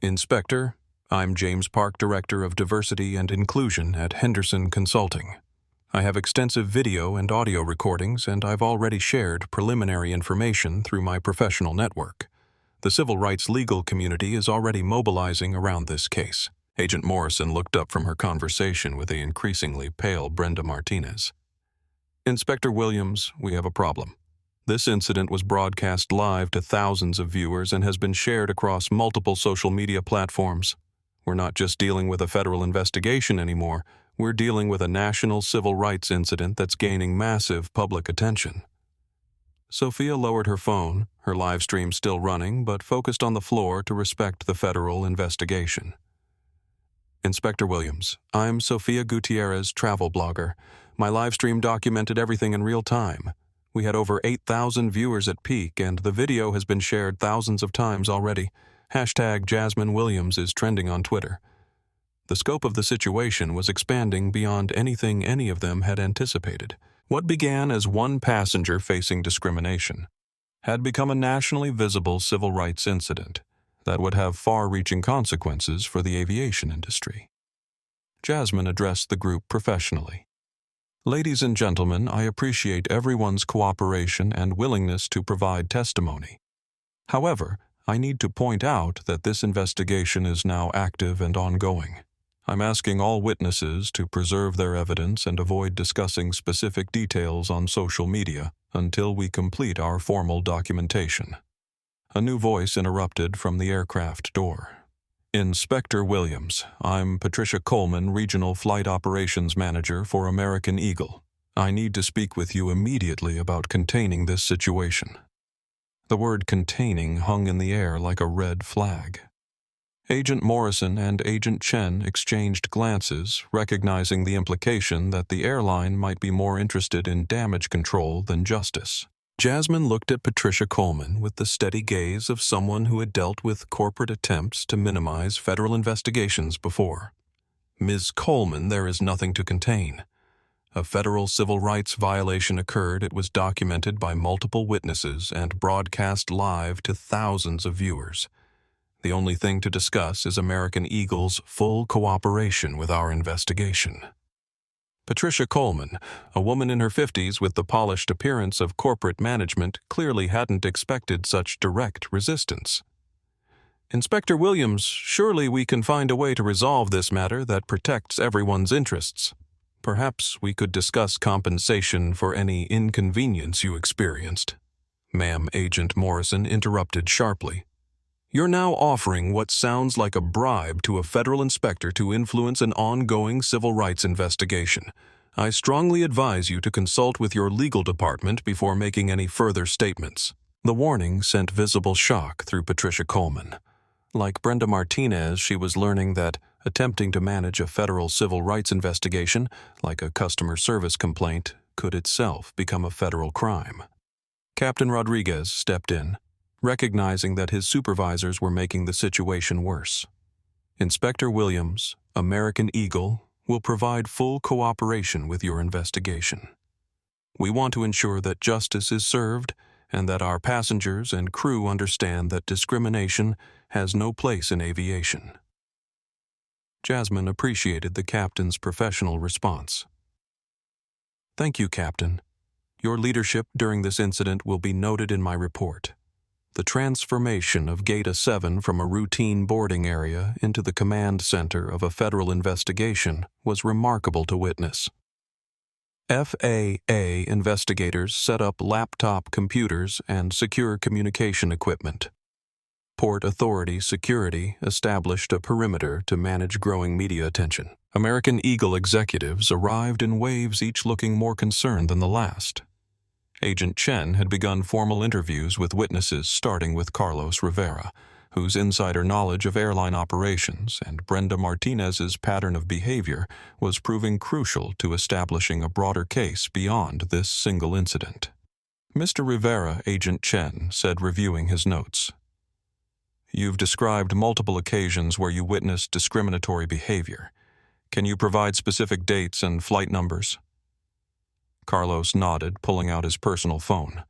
Speaker 1: Inspector, I'm James Park, Director of Diversity and Inclusion at Henderson Consulting. I have extensive video and audio recordings, and I've already shared preliminary information through my professional network. The civil rights legal community is already mobilizing around this case. Agent Morrison looked up from her conversation with the increasingly pale Brenda Martinez. Inspector Williams, we have a problem. This incident was broadcast live to thousands of viewers and has been shared across multiple social media platforms. We're not just dealing with a federal investigation anymore. We're dealing with a national civil rights incident that's gaining massive public attention. Sophia lowered her phone, her live stream still running, but focused on the floor to respect the federal investigation. Inspector Williams, I'm Sophia Gutierrez, travel blogger. My live stream documented everything in real time. We had over 8,000 viewers at peak, and the video has been shared thousands of times already. Hashtag Jasmine Williams is trending on Twitter. The scope of the situation was expanding beyond anything any of them had anticipated. What began as one passenger facing discrimination had become a nationally visible civil rights incident that would have far-reaching consequences for the aviation industry. Jasmine addressed the group professionally. Ladies and gentlemen, I appreciate everyone's cooperation and willingness to provide testimony. However, I need to point out that this investigation is now active and ongoing. I'm asking all witnesses to preserve their evidence and avoid discussing specific details on social media until we complete our formal documentation. A new voice interrupted from the aircraft door. Inspector Williams, I'm Patricia Coleman, Regional Flight Operations Manager for American Eagle. I need to speak with you immediately about containing this situation. The word containing hung in the air like a red flag. Agent Morrison and Agent Chen exchanged glances, recognizing the implication that the airline might be more interested in damage control than justice. Jasmine looked at Patricia Coleman with the steady gaze of someone who had dealt with corporate attempts to minimize federal investigations before. Ms. Coleman, there is nothing to contain. A federal civil rights violation occurred. It was documented by multiple witnesses and broadcast live to thousands of viewers. The only thing to discuss is American Eagle's full cooperation with our investigation. Patricia Coleman, a woman in her 50s with the polished appearance of corporate management, clearly hadn't expected such direct resistance. Inspector Williams, surely we can find a way to resolve this matter that protects everyone's interests. Perhaps we could discuss compensation for any inconvenience you experienced. Ma'am, Agent Morrison interrupted sharply. You're now offering what sounds like a bribe to a federal inspector to influence an ongoing civil rights investigation. I strongly advise you to consult with your legal department before making any further statements. The warning sent visible shock through Patricia Coleman. Like Brenda Martinez, she was learning that attempting to manage a federal civil rights investigation, like a customer service complaint, could itself become a federal crime. Captain Rodriguez stepped in, recognizing that his supervisors were making the situation worse. Inspector Williams, American Eagle, will provide full cooperation with your investigation. We want to ensure that justice is served and that our passengers and crew understand that discrimination has no place in aviation. Jasmine appreciated the captain's professional response. Thank you, Captain. Your leadership during this incident will be noted in my report. The transformation of Gate A7 from a routine boarding area into the command center of a federal investigation was remarkable to witness. FAA investigators set up laptop computers and secure communication equipment. Port Authority Security established a perimeter to manage growing media attention. American Eagle executives arrived in waves, each looking more concerned than the last. Agent Chen had begun formal interviews with witnesses, starting with Carlos Rivera, whose insider knowledge of airline operations and Brenda Martinez's pattern of behavior was proving crucial to establishing a broader case beyond this single incident. Mr. Rivera, Agent Chen said, reviewing his notes. You've described multiple occasions where you witnessed discriminatory behavior. Can you provide specific dates and flight numbers? Carlos nodded, pulling out his personal phone.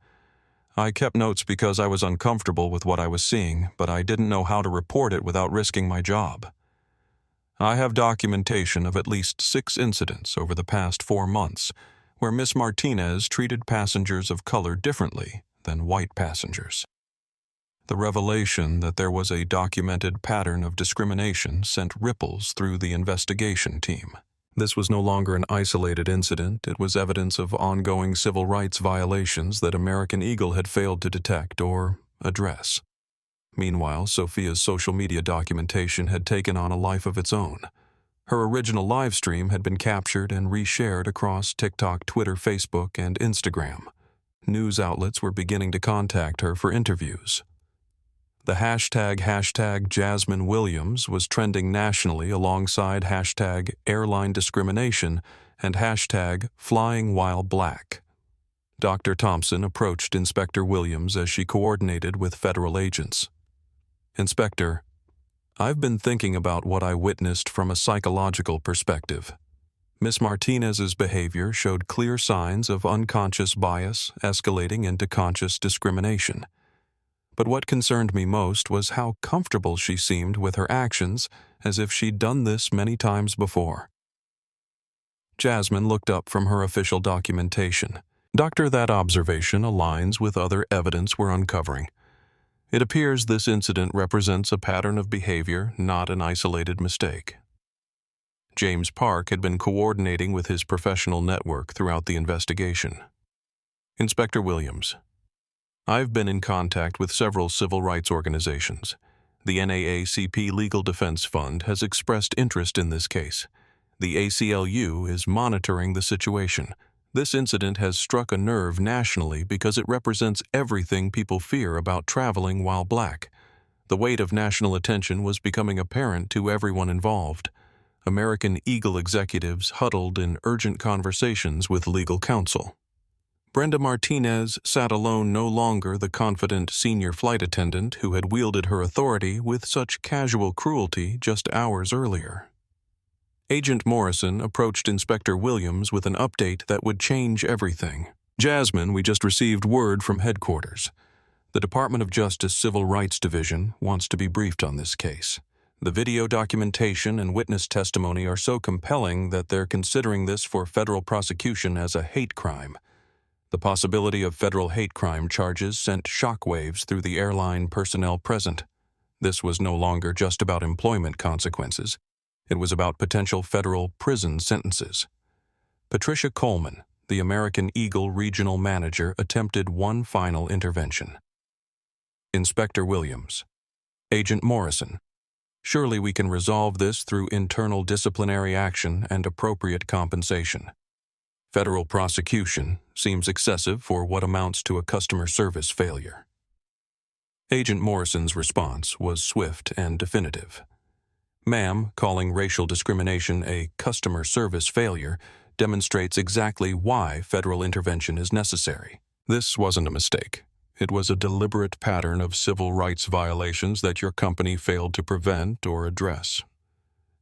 Speaker 1: I kept notes because I was uncomfortable with what I was seeing, but I didn't know how to report it without risking my job. I have documentation of at least 6 incidents over the past 4 months where Miss Martinez treated passengers of color differently than white passengers. The revelation that there was a documented pattern of discrimination sent ripples through the investigation team. This was no longer an isolated incident. It was evidence of ongoing civil rights violations that American Eagle had failed to detect or address. Meanwhile, Sophia's social media documentation had taken on a life of its own. Her original live stream had been captured and reshared across TikTok, Twitter, Facebook, and Instagram. News outlets were beginning to contact her for interviews. The hashtag Jasmine Williams was trending nationally alongside hashtag airline discrimination and hashtag flying while black. Dr. Thompson approached Inspector Williams as she coordinated with federal agents. "Inspector, I've been thinking about what I witnessed from a psychological perspective. Miss Martinez's behavior showed clear signs of unconscious bias escalating into conscious discrimination. But what concerned me most was how comfortable she seemed with her actions, as if she'd done this many times before." Jasmine looked up from her official documentation. "Doctor, that observation aligns with other evidence we're uncovering. It appears this incident represents a pattern of behavior, not an isolated mistake." James Park had been coordinating with his professional network throughout the investigation. "Inspector Williams, I've been in contact with several civil rights organizations. The NAACP Legal Defense Fund has expressed interest in this case. The ACLU is monitoring the situation. This incident has struck a nerve nationally because it represents everything people fear about traveling while black. The weight of national attention was becoming apparent to everyone involved. American Eagle executives huddled in urgent conversations with legal counsel. Brenda Martinez sat alone, no longer the confident senior flight attendant who had wielded her authority with such casual cruelty just hours earlier. Agent Morrison approached Inspector Williams with an update that would change everything. "Jasmine, we just received word from headquarters. The Department of Justice Civil Rights Division wants to be briefed on this case. The video documentation and witness testimony are so compelling that they're considering this for federal prosecution as a hate crime. The possibility of federal hate crime charges sent shockwaves through the airline personnel present. This was no longer just about employment consequences. It was about potential federal prison sentences." Patricia Coleman, the American Eagle regional manager, attempted one final intervention. "Inspector Williams, Agent Morrison, surely we can resolve this through internal disciplinary action and appropriate compensation. Federal prosecution seems excessive for what amounts to a customer service failure." Agent Morrison's response was swift and definitive. "Ma'am, calling racial discrimination a customer service failure demonstrates exactly why federal intervention is necessary. This wasn't a mistake. It was a deliberate pattern of civil rights violations that your company failed to prevent or address."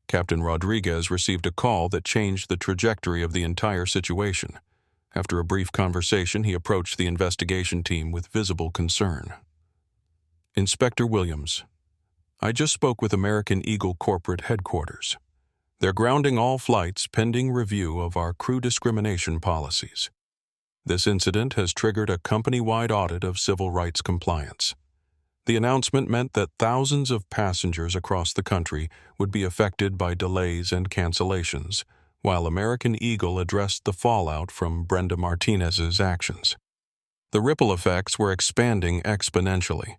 Speaker 1: Captain Rodriguez received a call that changed the trajectory of the entire situation. After a brief conversation, he approached the investigation team with visible concern. "Inspector Williams, I just spoke with American Eagle corporate headquarters. They're grounding all flights pending review of our crew discrimination policies. This incident has triggered a company-wide audit of civil rights compliance. The announcement meant that thousands of passengers across the country would be affected by delays and cancellations, while American Eagle addressed the fallout from Brenda Martinez's actions. The ripple effects were expanding exponentially.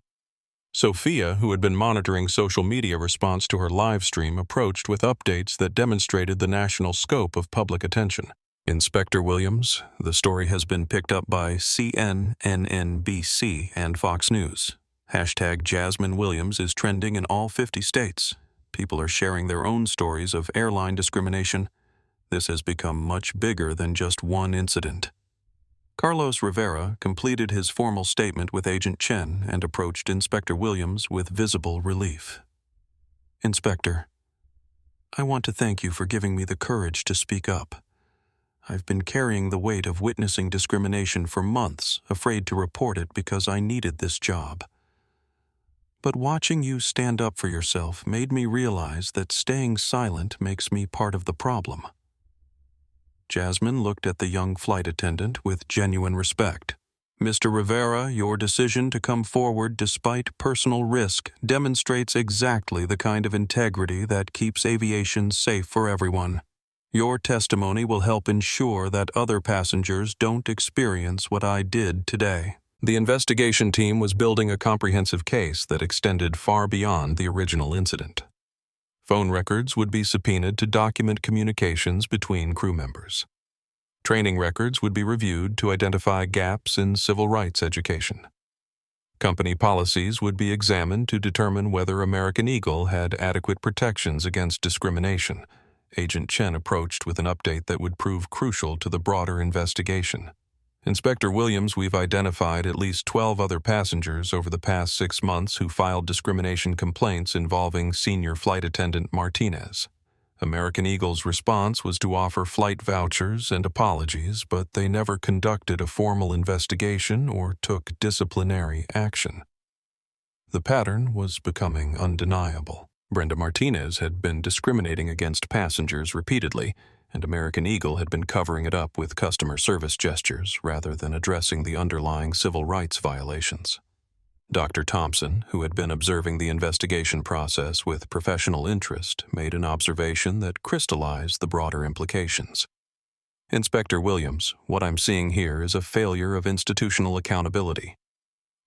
Speaker 1: Sophia, who had been monitoring social media response to her live stream, approached with updates that demonstrated the national scope of public attention. "Inspector Williams, the story has been picked up by CNN, NBC, and Fox News. Hashtag Jasmine Williams is trending in all 50 states. People are sharing their own stories of airline discrimination. This has become much bigger than just one incident." Carlos Rivera completed his formal statement with Agent Chen and approached Inspector Williams with visible relief. "Inspector, I want to thank you for giving me the courage to speak up. I've been carrying the weight of witnessing discrimination for months, afraid to report it because I needed this job. But watching you stand up for yourself made me realize that staying silent makes me part of the problem." Jasmine looked at the young flight attendant with genuine respect. Mr. Rivera, your decision to come forward despite personal risk demonstrates exactly the kind of integrity that keeps aviation safe for everyone. Your testimony will help ensure that other passengers don't experience what I did today. The investigation team was building a comprehensive case that extended far beyond the original incident. Phone records would be subpoenaed to document communications between crew members. Training records would be reviewed to identify gaps in civil rights education. Company policies would be examined to determine whether American Eagle had adequate protections against discrimination. Agent Chen approached with an update that would prove crucial to the broader investigation. Inspector Williams, we've identified at least 12 other passengers over the past 6 months who filed discrimination complaints involving senior flight attendant Martinez. American Eagle's response was to offer flight vouchers and apologies, but they never conducted a formal investigation or took disciplinary action. The pattern was becoming undeniable. Brenda Martinez had been discriminating against passengers repeatedly, and American Eagle had been covering it up with customer service gestures rather than addressing the underlying civil rights violations. Dr. Thompson, who had been observing the investigation process with professional interest, made an observation that crystallized the broader implications. Inspector Williams, what I'm seeing here is a failure of institutional accountability.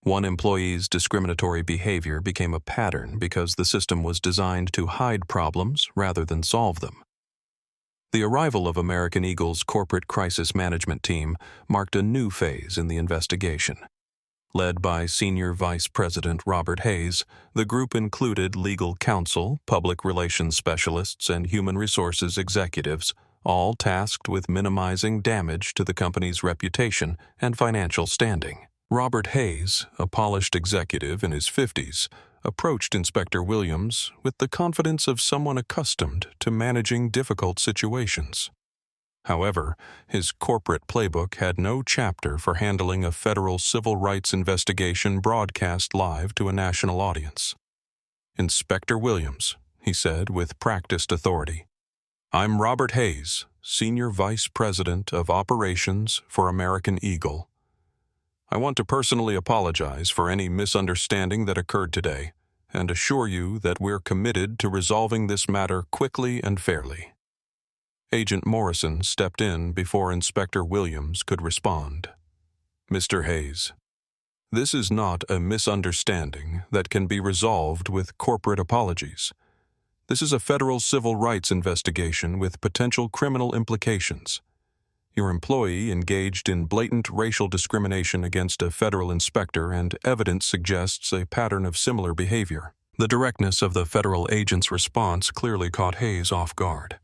Speaker 1: One employee's discriminatory behavior became a pattern because the system was designed to hide problems rather than solve them. The arrival of American Eagle's corporate crisis management team marked a new phase in the investigation. Led by Senior Vice President Robert Hayes, the group included legal counsel, public relations specialists, and human resources executives, all tasked with minimizing damage to the company's reputation and financial standing. Robert Hayes, a polished executive in his 50s, approached Inspector Williams with the confidence of someone accustomed to managing difficult situations. However, his corporate playbook had no chapter for handling a federal civil rights investigation broadcast live to a national audience. "Inspector Williams," he said with practiced authority, "I'm Robert Hayes, Senior Vice President of Operations for American Eagle. I want to personally apologize for any misunderstanding that occurred today and assure you that we're committed to resolving this matter quickly and fairly." Agent Morrison stepped in before Inspector Williams could respond. "Mr. Hayes, this is not a misunderstanding that can be resolved with corporate apologies. This is a federal civil rights investigation with potential criminal implications. Your employee engaged in blatant racial discrimination against a federal inspector, and evidence suggests a pattern of similar behavior." The directness of the federal agent's response clearly caught Hayes off guard.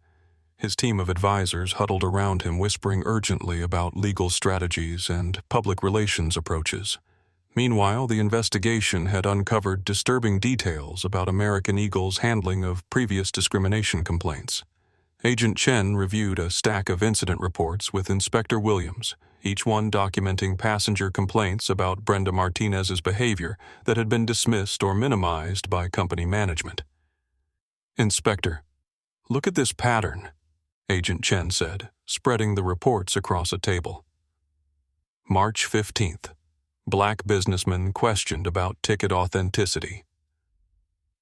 Speaker 1: His team of advisors huddled around him, whispering urgently about legal strategies and public relations approaches. Meanwhile, the investigation had uncovered disturbing details about American Eagle's handling of previous discrimination complaints. Agent Chen reviewed a stack of incident reports with Inspector Williams, each one documenting passenger complaints about Brenda Martinez's behavior that had been dismissed or minimized by company management. "Inspector, look at this pattern," Agent Chen said, spreading the reports across a table. March 15th. Black businessman questioned about ticket authenticity.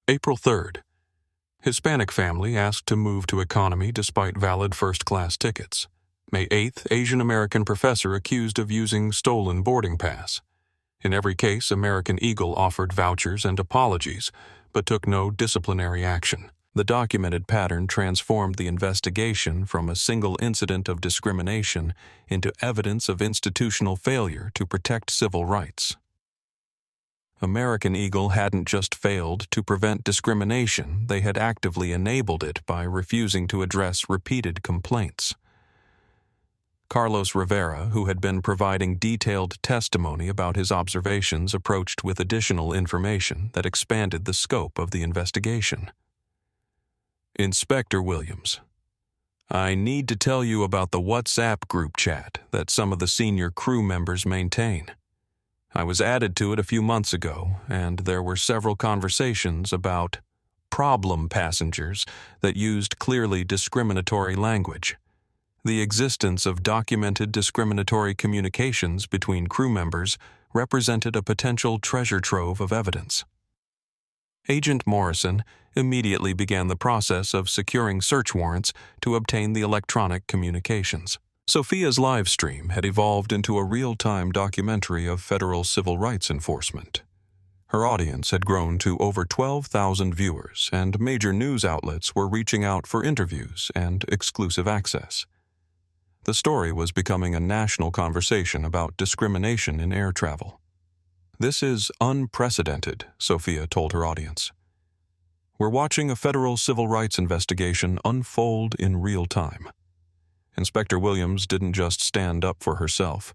Speaker 1: April 3rd. Hispanic family asked to move to economy despite valid first-class tickets. May 8th, Asian American professor accused of using stolen boarding pass. In every case, American Eagle offered vouchers and apologies, but took no disciplinary action. The documented pattern transformed the investigation from a single incident of discrimination into evidence of institutional failure to protect civil rights. American Eagle hadn't just failed to prevent discrimination, they had actively enabled it by refusing to address repeated complaints. Carlos Rivera, who had been providing detailed testimony about his observations, approached with additional information that expanded the scope of the investigation. "Inspector Williams, I need to tell you about the WhatsApp group chat that some of the senior crew members maintain. I was added to it a few months ago, and there were several conversations about problem passengers that used clearly discriminatory language. The existence of documented discriminatory communications between crew members represented a potential treasure trove of evidence. Agent Morrison immediately began the process of securing search warrants to obtain the electronic communications. Sophia's live stream had evolved into a real-time documentary of federal civil rights enforcement. Her audience had grown to over 12,000 viewers, and major news outlets were reaching out for interviews and exclusive access. The story was becoming a national conversation about discrimination in air travel. "This is unprecedented," Sophia told her audience. "We're watching a federal civil rights investigation unfold in real time. Inspector Williams didn't just stand up for herself.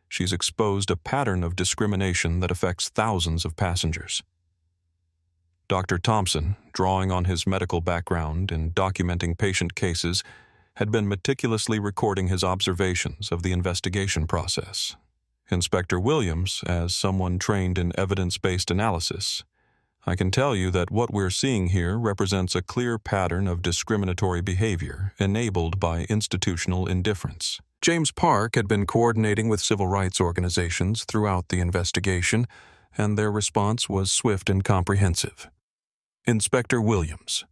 Speaker 1: She's exposed a pattern of discrimination that affects thousands of passengers." Dr. Thompson, drawing on his medical background in documenting patient cases, had been meticulously recording his observations of the investigation process. Inspector Williams, as someone trained in evidence-based analysis, "I can tell you that what we're seeing here represents a clear pattern of discriminatory behavior enabled by institutional indifference." James Park had been coordinating with civil rights organizations throughout the investigation, and their response was swift and comprehensive. Inspector Williams: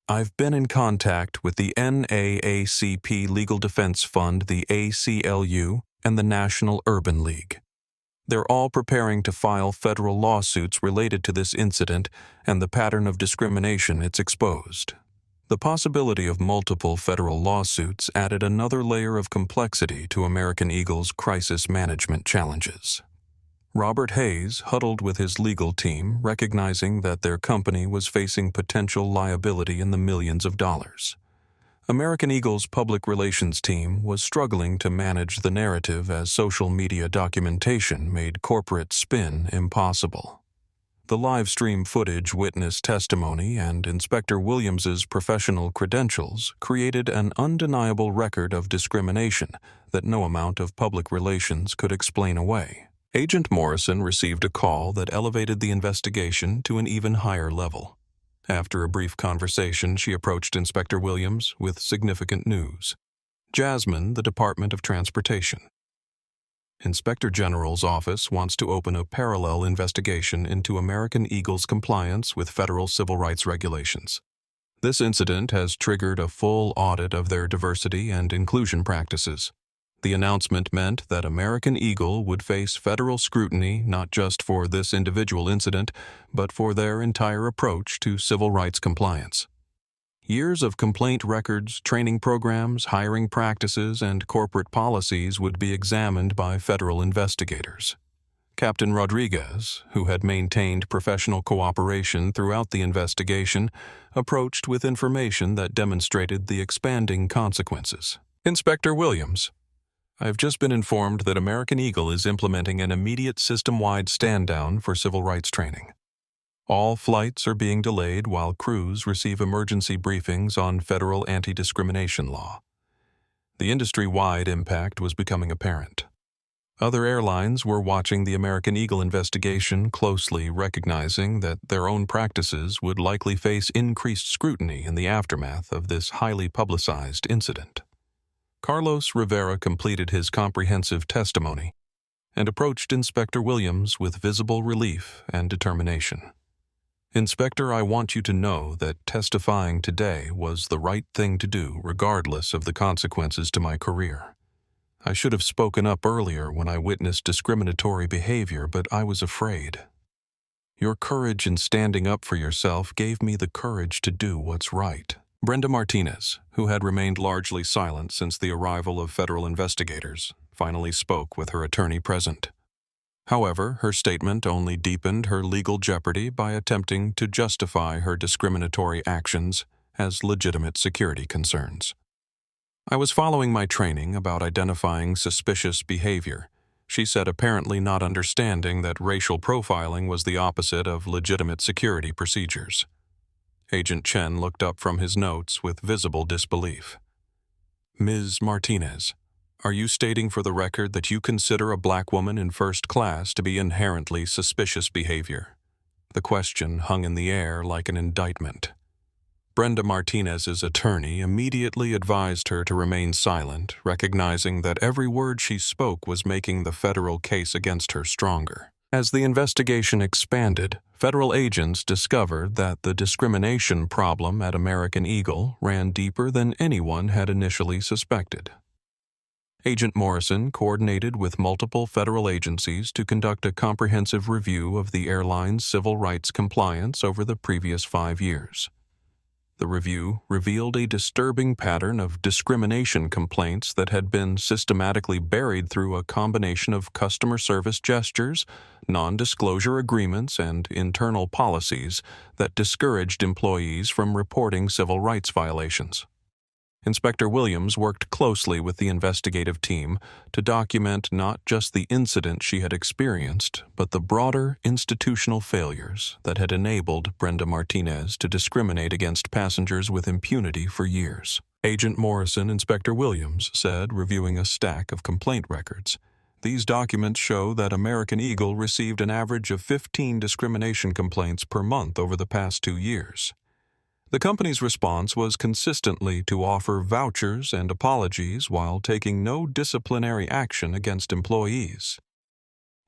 Speaker 1: "I've been in contact with the NAACP Legal Defense Fund, the ACLU, and the National Urban League. They're all preparing to file federal lawsuits related to this incident and the pattern of discrimination it's exposed." The possibility of multiple federal lawsuits added another layer of complexity to American Eagle's crisis management challenges. Robert Hayes huddled with his legal team, recognizing that their company was facing potential liability in the millions of dollars. American Eagle's public relations team was struggling to manage the narrative as social media documentation made corporate spin impossible. The live stream footage, witness testimony, and Inspector Williams's professional credentials created an undeniable record of discrimination that no amount of public relations could explain away. Agent Morrison received a call that elevated the investigation to an even higher level. After a brief conversation, she approached Inspector Williams with significant news. "Jasmine, the Department of Transportation. Inspector General's office wants to open a parallel investigation into American Eagle's compliance with federal civil rights regulations. This incident has triggered a full audit of their diversity and inclusion practices. The announcement meant that American Eagle would face federal scrutiny not just for this individual incident, but for their entire approach to civil rights compliance. Years of complaint records, training programs, hiring practices, and corporate policies would be examined by federal investigators." Captain Rodriguez, who had maintained professional cooperation throughout the investigation, approached with information that demonstrated the expanding consequences. "Inspector Williams, I've just been informed that American Eagle is implementing an immediate system-wide stand-down for civil rights training. All flights are being delayed while crews receive emergency briefings on federal anti-discrimination law." The industry-wide impact was becoming apparent. Other airlines were watching the American Eagle investigation closely, recognizing that their own practices would likely face increased scrutiny in the aftermath of this highly publicized incident. Carlos Rivera completed his comprehensive testimony and approached Inspector Williams with visible relief and determination. "Inspector, I want you to know that testifying today was the right thing to do regardless of the consequences to my career. I should have spoken up earlier when I witnessed discriminatory behavior, but I was afraid. Your courage in standing up for yourself gave me the courage to do what's right." Brenda Martinez, who had remained largely silent since the arrival of federal investigators, finally spoke with her attorney present. However, her statement only deepened her legal jeopardy by attempting to justify her discriminatory actions as legitimate security concerns. "I was following my training about identifying suspicious behavior," she said, apparently not understanding that racial profiling was the opposite of legitimate security procedures. Agent Chen looked up from his notes with visible disbelief. "Ms. Martinez, are you stating for the record that you consider a black woman in first class to be inherently suspicious behavior?" The question hung in the air like an indictment. Brenda Martinez's attorney immediately advised her to remain silent, recognizing that every word she spoke was making the federal case against her stronger. As the investigation expanded, federal agents discovered that the discrimination problem at American Eagle ran deeper than anyone had initially suspected. Agent Morrison coordinated with multiple federal agencies to conduct a comprehensive review of the airline's civil rights compliance over the previous 5 years. The review revealed a disturbing pattern of discrimination complaints that had been systematically buried through a combination of customer service gestures, non-disclosure agreements, and internal policies that discouraged employees from reporting civil rights violations. Inspector Williams worked closely with the investigative team to document not just the incident she had experienced, but the broader institutional failures that had enabled Brenda Martinez to discriminate against passengers with impunity for years. Agent Morrison, Inspector Williams said, reviewing a stack of complaint records, "These documents show that American Eagle received an average of 15 discrimination complaints per month over the past 2 years. The company's response was consistently to offer vouchers and apologies while taking no disciplinary action against employees.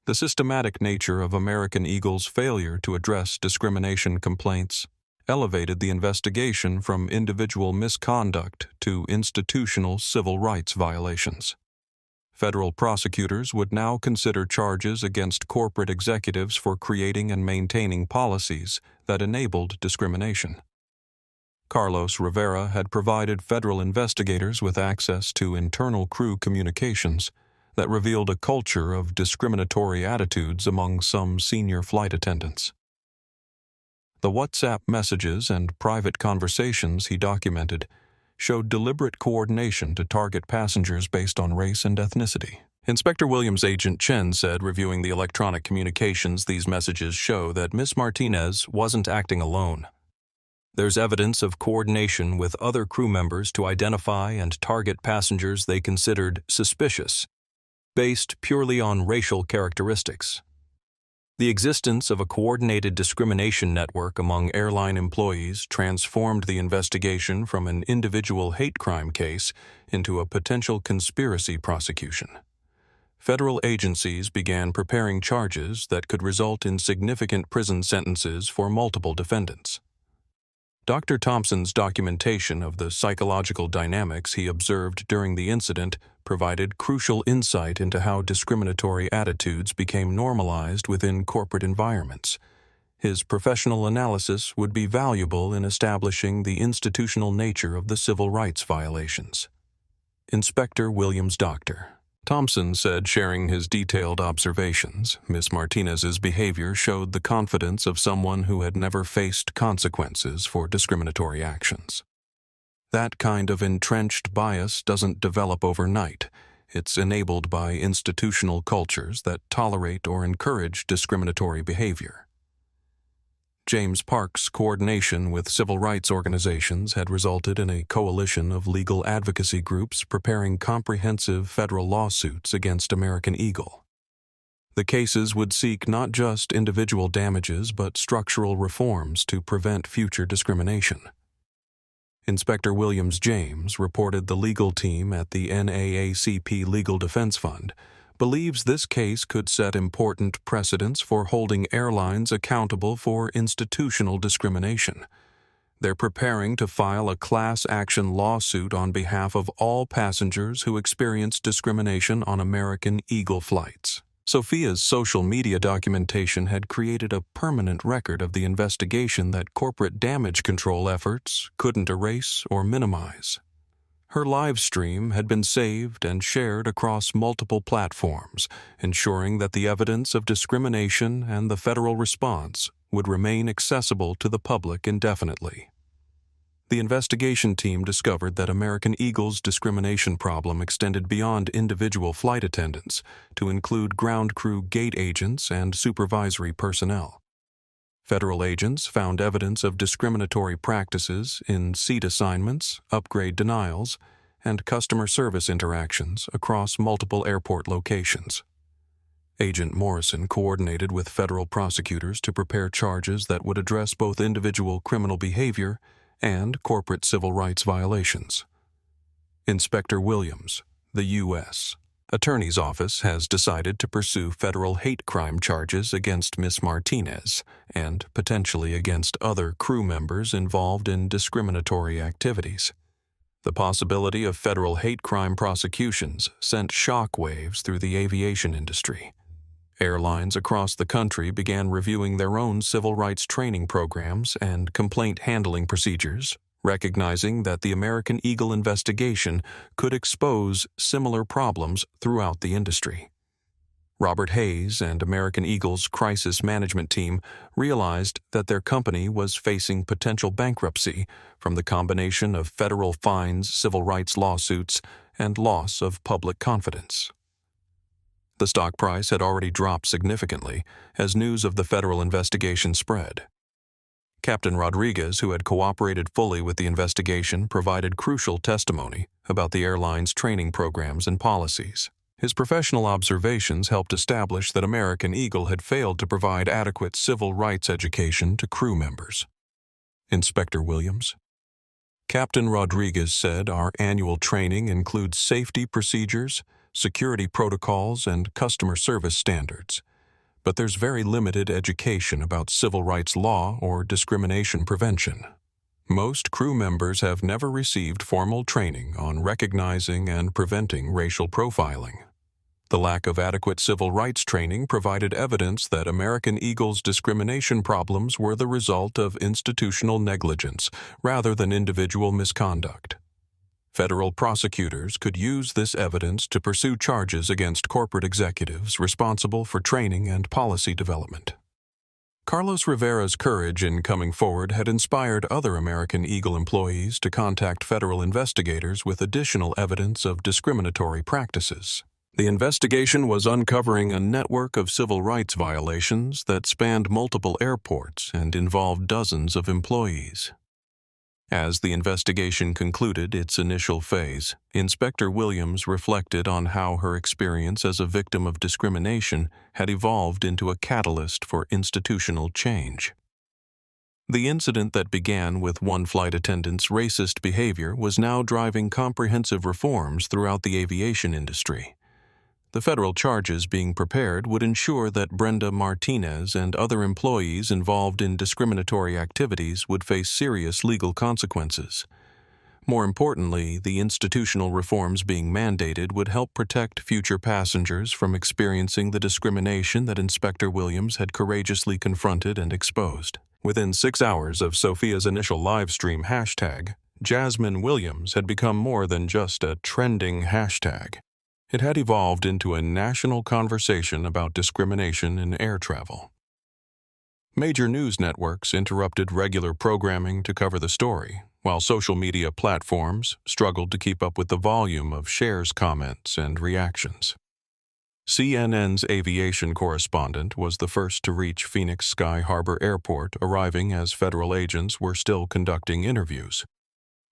Speaker 1: The systematic nature of American Eagle's failure to address discrimination complaints elevated the investigation from individual misconduct to institutional civil rights violations. Federal prosecutors would now consider charges against corporate executives for creating and maintaining policies that enabled discrimination. Carlos Rivera had provided federal investigators with access to internal crew communications that revealed a culture of discriminatory attitudes among some senior flight attendants. The WhatsApp messages and private conversations he documented showed deliberate coordination to target passengers based on race and ethnicity. Inspector Williams' agent Chen said, reviewing the electronic communications, these messages show that Ms. Martinez wasn't acting alone. There's evidence of coordination with other crew members to identify and target passengers they considered suspicious, based purely on racial characteristics. The existence of a coordinated discrimination network among airline employees transformed the investigation from an individual hate crime case into a potential conspiracy prosecution. Federal agencies began preparing charges that could result in significant prison sentences for multiple defendants. Dr. Thompson's documentation of the psychological dynamics he observed during the incident provided crucial insight into how discriminatory attitudes became normalized within corporate environments. His professional analysis would be valuable in establishing the institutional nature of the civil rights violations. Inspector Williams, Dr. Thompson said, sharing his detailed observations, Ms. Martinez's behavior showed the confidence of someone who had never faced consequences for discriminatory actions. That kind of entrenched bias doesn't develop overnight. It's enabled by institutional cultures that tolerate or encourage discriminatory behavior. James Park's coordination with civil rights organizations had resulted in a coalition of legal advocacy groups preparing comprehensive federal lawsuits against American Eagle. The cases would seek not just individual damages but structural reforms to prevent future discrimination. Inspector Williams James reported the legal team at the NAACP Legal Defense Fund believes this case could set important precedents for holding airlines accountable for institutional discrimination. They're preparing to file a class action lawsuit on behalf of all passengers who experience discrimination on American Eagle flights. Sophia's social media documentation had created a permanent record of the investigation that corporate damage control efforts couldn't erase or minimize. Her live stream had been saved and shared across multiple platforms, ensuring that the evidence of discrimination and the federal response would remain accessible to the public indefinitely. The investigation team discovered that American Eagle's discrimination problem extended beyond individual flight attendants to include ground crew gate agents and supervisory personnel. Federal agents found evidence of discriminatory practices in seat assignments, upgrade denials, and customer service interactions across multiple airport locations. Agent Morrison coordinated with federal prosecutors to prepare charges that would address both individual criminal behavior and corporate civil rights violations. Inspector Williams, the U.S. Attorney's Office, has decided to pursue federal hate crime charges against Ms. Martinez and potentially against other crew members involved in discriminatory activities. The possibility of federal hate crime prosecutions sent shockwaves through the aviation industry. Airlines across the country began reviewing their own civil rights training programs and complaint handling procedures, recognizing that the American Eagle investigation could expose similar problems throughout the industry. Robert Hayes and American Eagle's crisis management team realized that their company was facing potential bankruptcy from the combination of federal fines, civil rights lawsuits, and loss of public confidence. The stock price had already dropped significantly as news of the federal investigation spread. Captain Rodriguez, who had cooperated fully with the investigation, provided crucial testimony about the airline's training programs and policies. His professional observations helped establish that American Eagle had failed to provide adequate civil rights education to crew members. Inspector Williams: Captain Rodriguez said our annual training includes safety procedures, security protocols, and customer service standards, but there's very limited education about civil rights law or discrimination prevention. Most crew members have never received formal training on recognizing and preventing racial profiling. The lack of adequate civil rights training provided evidence that American Eagle's discrimination problems were the result of institutional negligence rather than individual misconduct. Federal prosecutors could use this evidence to pursue charges against corporate executives responsible for training and policy development. Carlos Rivera's courage in coming forward had inspired other American Eagle employees to contact federal investigators with additional evidence of discriminatory practices. The investigation was uncovering a network of civil rights violations that spanned multiple airports and involved dozens of employees. As the investigation concluded its initial phase, Inspector Williams reflected on how her experience as a victim of discrimination had evolved into a catalyst for institutional change. The incident that began with one flight attendant's racist behavior was now driving comprehensive reforms throughout the aviation industry. The federal charges being prepared would ensure that Brenda Martinez and other employees involved in discriminatory activities would face serious legal consequences. More importantly, the institutional reforms being mandated would help protect future passengers from experiencing the discrimination that Inspector Williams had courageously confronted and exposed. Within 6 hours of Sophia's initial livestream hashtag, Jasmine Williams had become more than just a trending hashtag. It had evolved into a national conversation about discrimination in air travel. Major news networks interrupted regular programming to cover the story, while social media platforms struggled to keep up with the volume of shares, comments, and reactions. CNN's aviation correspondent was the first to reach Phoenix Sky Harbor Airport, arriving as federal agents were still conducting interviews.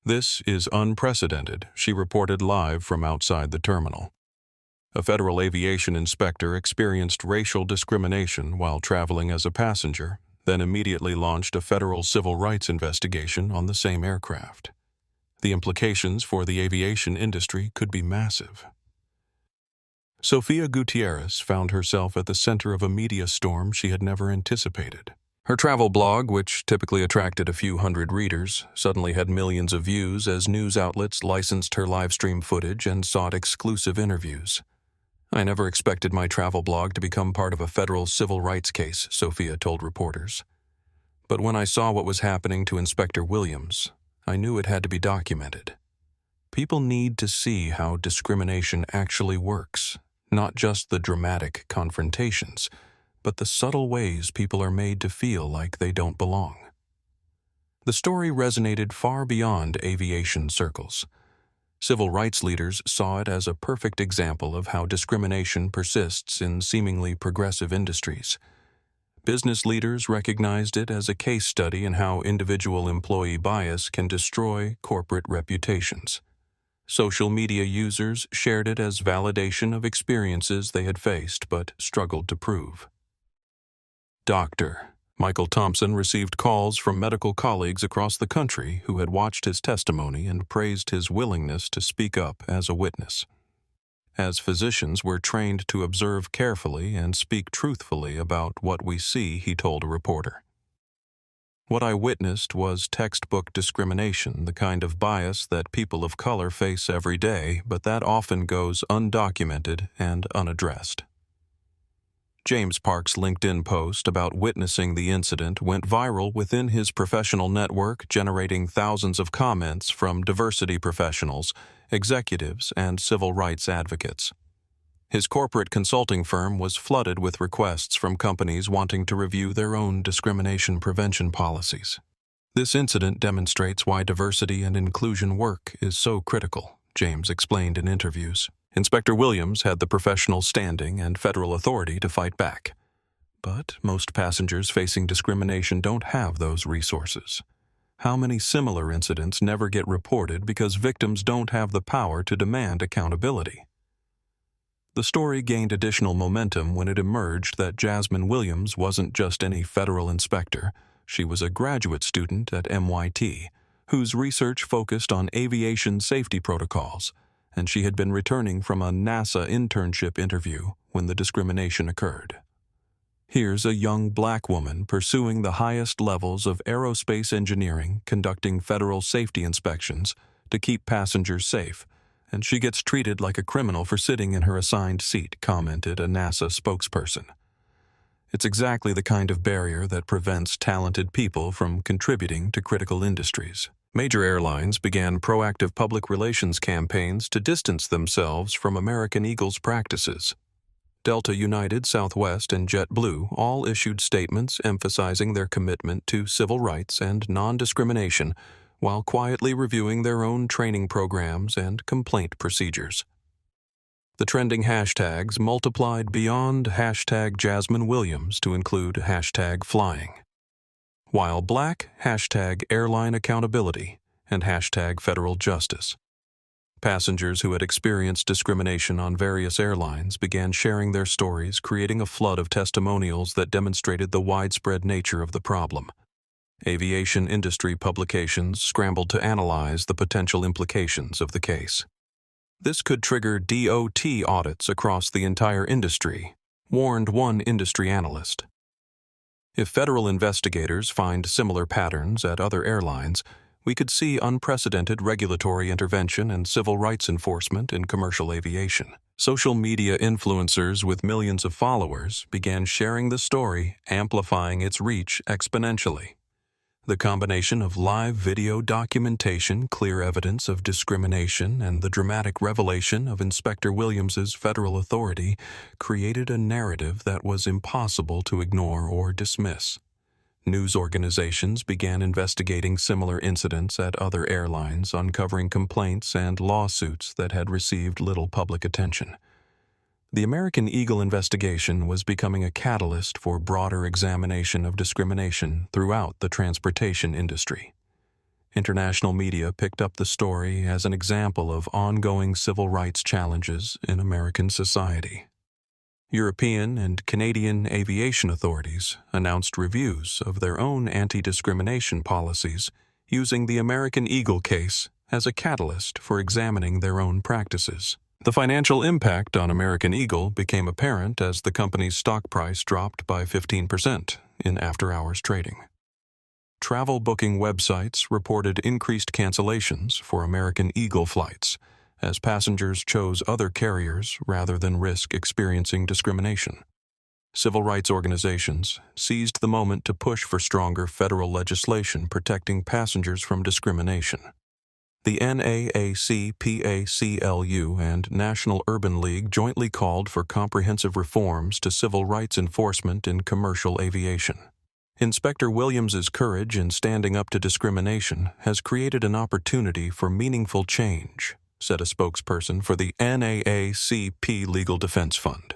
Speaker 1: "This is unprecedented," she reported live from outside the terminal. A federal aviation inspector experienced racial discrimination while traveling as a passenger, then immediately launched a federal civil rights investigation on the same aircraft. The implications for the aviation industry could be massive. Sophia Gutierrez found herself at the center of a media storm she had never anticipated. Her travel blog, which typically attracted a few hundred readers, suddenly had millions of views as news outlets licensed her livestream footage and sought exclusive interviews. "I never expected my travel blog to become part of a federal civil rights case," Sophia told reporters. "But when I saw what was happening to Inspector Williams, I knew it had to be documented. People need to see how discrimination actually works, not just the dramatic confrontations, but the subtle ways people are made to feel like they don't belong." The story resonated far beyond aviation circles. Civil rights leaders saw it as a perfect example of how discrimination persists in seemingly progressive industries. Business leaders recognized it as a case study in how individual employee bias can destroy corporate reputations. Social media users shared it as validation of experiences they had faced but struggled to prove. Dr. Michael Thompson received calls from medical colleagues across the country who had watched his testimony and praised his willingness to speak up as a witness. As physicians, we're trained to observe carefully and speak truthfully about what we see, he told a reporter. What I witnessed was textbook discrimination, the kind of bias that people of color face every day, but that often goes undocumented and unaddressed. James Park's LinkedIn post about witnessing the incident went viral within his professional network, generating thousands of comments from diversity professionals, executives, and civil rights advocates. His corporate consulting firm was flooded with requests from companies wanting to review their own discrimination prevention policies. This incident demonstrates why diversity and inclusion work is so critical, James explained in interviews. Inspector Williams had the professional standing and federal authority to fight back. But most passengers facing discrimination don't have those resources. How many similar incidents never get reported because victims don't have the power to demand accountability? The story gained additional momentum when it emerged that Jasmine Williams wasn't just any federal inspector. She was a graduate student at MIT, whose research focused on aviation safety protocols, and she had been returning from a NASA internship interview when the discrimination occurred. Here's a young black woman pursuing the highest levels of aerospace engineering, conducting federal safety inspections to keep passengers safe, and she gets treated like a criminal for sitting in her assigned seat, commented a NASA spokesperson. It's exactly the kind of barrier that prevents talented people from contributing to critical industries. Major airlines began proactive public relations campaigns to distance themselves from American Eagle's practices. Delta, United, Southwest, and JetBlue all issued statements emphasizing their commitment to civil rights and non-discrimination while quietly reviewing their own training programs and complaint procedures. The trending hashtags multiplied beyond hashtag Jasmine Williams to include hashtag flying. While black, hashtag airline accountability, and hashtag federal justice. Passengers who had experienced discrimination on various airlines began sharing their stories, creating a flood of testimonials that demonstrated the widespread nature of the problem. Aviation industry publications scrambled to analyze the potential implications of the case. This could trigger DOT audits across the entire industry, warned one industry analyst. If federal investigators find similar patterns at other airlines, we could see unprecedented regulatory intervention and civil rights enforcement in commercial aviation. Social media influencers with millions of followers began sharing the story, amplifying its reach exponentially. The combination of live video documentation, clear evidence of discrimination, and the dramatic revelation of Inspector Williams's federal authority created a narrative that was impossible to ignore or dismiss. News organizations began investigating similar incidents at other airlines, uncovering complaints and lawsuits that had received little public attention. The American Eagle investigation was becoming a catalyst for broader examination of discrimination throughout the transportation industry. International media picked up the story as an example of ongoing civil rights challenges in American society. European and Canadian aviation authorities announced reviews of their own anti-discrimination policies, using the American Eagle case as a catalyst for examining their own practices. The financial impact on American Eagle became apparent as the company's stock price dropped by 15% in after-hours trading. Travel booking websites reported increased cancellations for American Eagle flights as passengers chose other carriers rather than risk experiencing discrimination. Civil rights organizations seized the moment to push for stronger federal legislation protecting passengers from discrimination. The NAACP-ACLU and National Urban League jointly called for comprehensive reforms to civil rights enforcement in commercial aviation. Inspector Williams's courage in standing up to discrimination has created an opportunity for meaningful change, said a spokesperson for the NAACP Legal Defense Fund.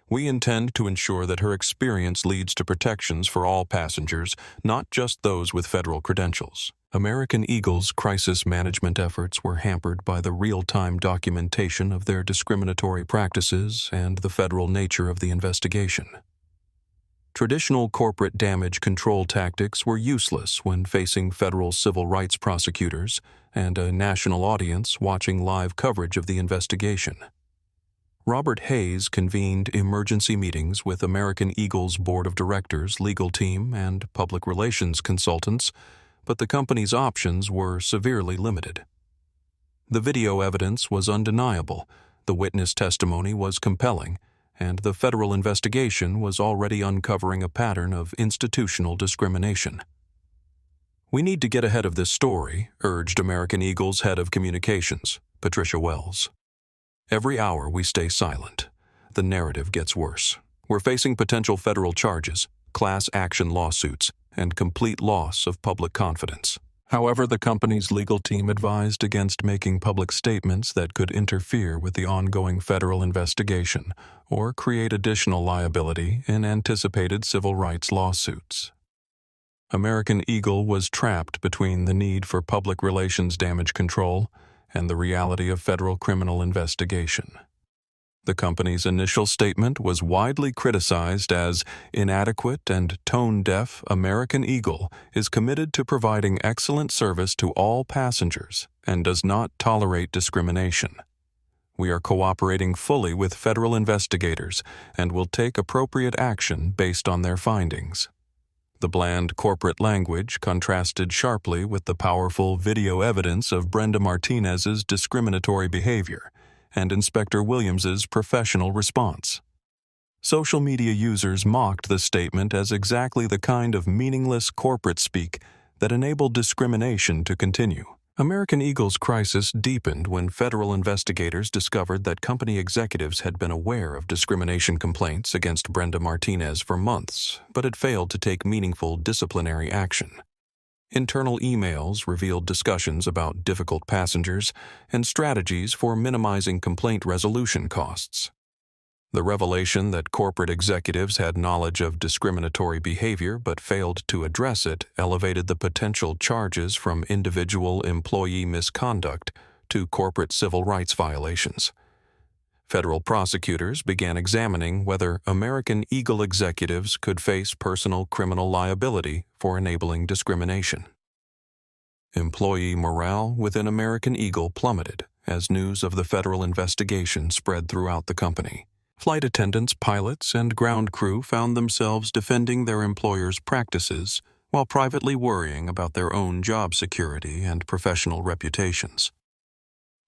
Speaker 1: We intend to ensure that her experience leads to protections for all passengers, not just those with federal credentials. American Eagle's crisis management efforts were hampered by the real-time documentation of their discriminatory practices and the federal nature of the investigation. Traditional corporate damage control tactics were useless when facing federal civil rights prosecutors and a national audience watching live coverage of the investigation. Robert Hayes convened emergency meetings with American Eagle's board of directors, legal team, and public relations consultants, but the company's options were severely limited. The video evidence was undeniable, the witness testimony was compelling, and the federal investigation was already uncovering a pattern of institutional discrimination. "We need to get ahead of this story," urged American Eagle's head of communications, Patricia Wells. "Every hour we stay silent, the narrative gets worse. We're facing potential federal charges, class action lawsuits, and complete loss of public confidence." However, the company's legal team advised against making public statements that could interfere with the ongoing federal investigation or create additional liability in anticipated civil rights lawsuits. American Eagle was trapped between the need for public relations damage control and the reality of federal criminal investigation. The company's initial statement was widely criticized as inadequate and tone-deaf. American Eagle is committed to providing excellent service to all passengers and does not tolerate discrimination. We are cooperating fully with federal investigators and will take appropriate action based on their findings. The bland corporate language contrasted sharply with the powerful video evidence of Brenda Martinez's discriminatory behavior and Inspector Williams's professional response. Social media users mocked the statement as exactly the kind of meaningless corporate speak that enabled discrimination to continue. American Eagle's crisis deepened when federal investigators discovered that company executives had been aware of discrimination complaints against Brenda Martinez for months, but had failed to take meaningful disciplinary action. Internal emails revealed discussions about difficult passengers and strategies for minimizing complaint resolution costs. The revelation that corporate executives had knowledge of discriminatory behavior but failed to address it elevated the potential charges from individual employee misconduct to corporate civil rights violations. Federal prosecutors began examining whether American Eagle executives could face personal criminal liability for enabling discrimination. Employee morale within American Eagle plummeted as news of the federal investigation spread throughout the company. Flight attendants, pilots, and ground crew found themselves defending their employers' practices while privately worrying about their own job security and professional reputations.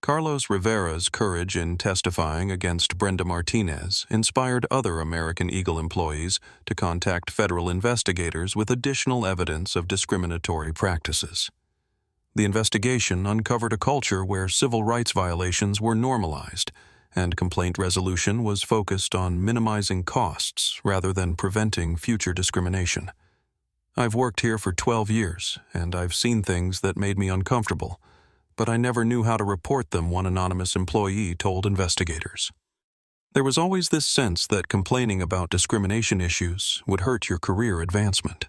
Speaker 1: Carlos Rivera's courage in testifying against Brenda Martinez inspired other American Eagle employees to contact federal investigators with additional evidence of discriminatory practices. The investigation uncovered a culture where civil rights violations were normalized, and complaint resolution was focused on minimizing costs rather than preventing future discrimination. "I've worked here for 12 years, and I've seen things that made me uncomfortable, but I never knew how to report them," one anonymous employee told investigators. There was always this sense that complaining about discrimination issues would hurt your career advancement.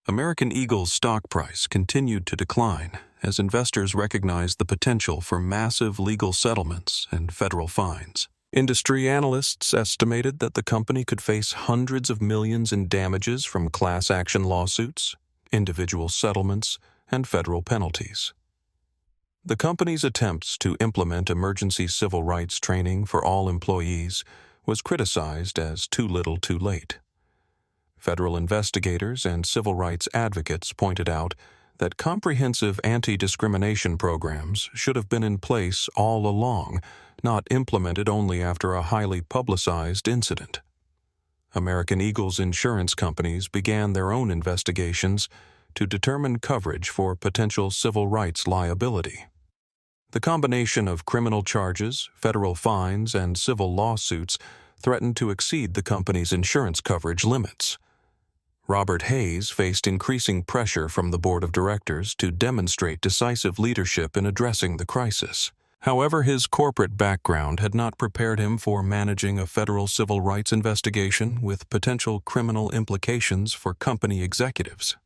Speaker 1: American Eagle's stock price continued to decline as investors recognized the potential for massive legal settlements and federal fines. Industry analysts estimated that the company could face hundreds of millions in damages from class action lawsuits, individual settlements, and federal penalties. The company's attempts to implement emergency civil rights training for all employees was criticized as too little too late. Federal investigators and civil rights advocates pointed out that comprehensive anti-discrimination programs should have been in place all along, not implemented only after a highly publicized incident. American Eagle's insurance companies began their own investigations to determine coverage for potential civil rights liability. The combination of criminal charges, federal fines, and civil lawsuits threatened to exceed the company's insurance coverage limits. Robert Hayes faced increasing pressure from the board of directors to demonstrate decisive leadership in addressing the crisis. However, his corporate background had not prepared him for managing a federal civil rights investigation with potential criminal implications for company executives.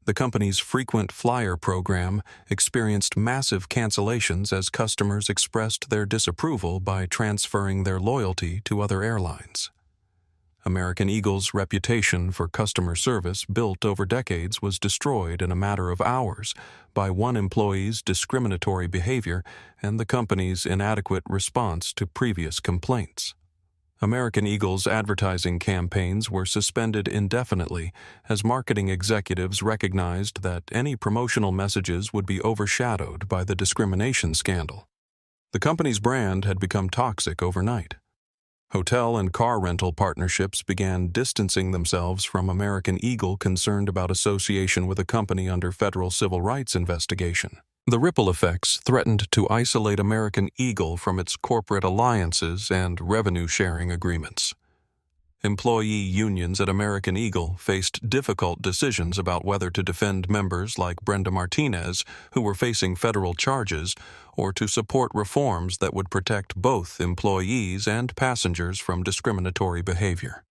Speaker 1: The company's frequent flyer program experienced massive cancellations as customers expressed their disapproval by transferring their loyalty to other airlines. American Eagle's reputation for customer service built over decades was destroyed in a matter of hours by one employee's discriminatory behavior and the company's inadequate response to previous complaints. American Eagle's advertising campaigns were suspended indefinitely as marketing executives recognized that any promotional messages would be overshadowed by the discrimination scandal. The company's brand had become toxic overnight. Hotel and car rental partnerships began distancing themselves from American Eagle, concerned about association with a company under federal civil rights investigation. The ripple effects threatened to isolate American Eagle from its corporate alliances and revenue-sharing agreements. Employee unions at American Eagle faced difficult decisions about whether to defend members like Brenda Martinez, who were facing federal charges, or to support reforms that would protect both employees and passengers from discriminatory behavior.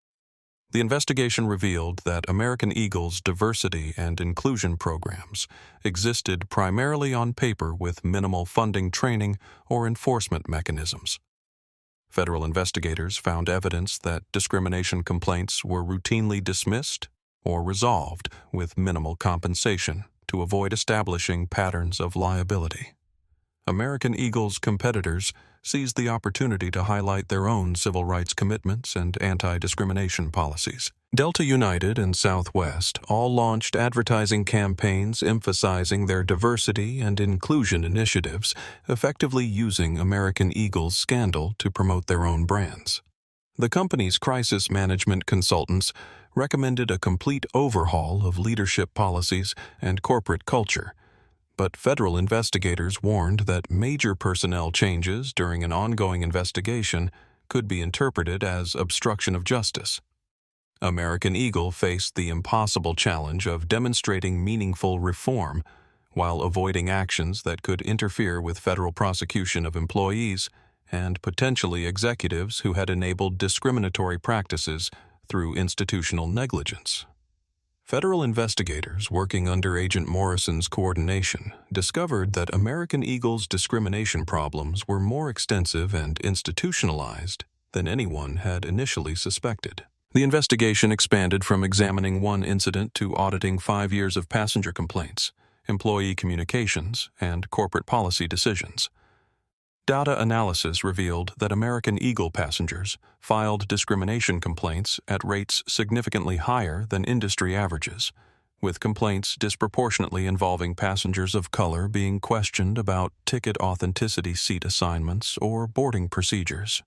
Speaker 1: The investigation revealed that American Eagle's diversity and inclusion programs existed primarily on paper with minimal funding, training, or enforcement mechanisms. Federal investigators found evidence that discrimination complaints were routinely dismissed or resolved with minimal compensation to avoid establishing patterns of liability. American Eagle's competitors seized the opportunity to highlight their own civil rights commitments and anti-discrimination policies. Delta United and Southwest all launched advertising campaigns emphasizing their diversity and inclusion initiatives, effectively using American Eagle's scandal to promote their own brands. The company's crisis management consultants recommended a complete overhaul of leadership policies and corporate culture, but federal investigators warned that major personnel changes during an ongoing investigation could be interpreted as obstruction of justice. American Eagle faced the impossible challenge of demonstrating meaningful reform while avoiding actions that could interfere with federal prosecution of employees and potentially executives who had enabled discriminatory practices through institutional negligence. Federal investigators working under Agent Morrison's coordination discovered that American Eagle's discrimination problems were more extensive and institutionalized than anyone had initially suspected. The investigation expanded from examining one incident to auditing 5 years of passenger complaints, employee communications, and corporate policy decisions. Data analysis revealed that American Eagle passengers filed discrimination complaints at rates significantly higher than industry averages, with complaints disproportionately involving passengers of color being questioned about ticket authenticity, seat assignments, or boarding procedures.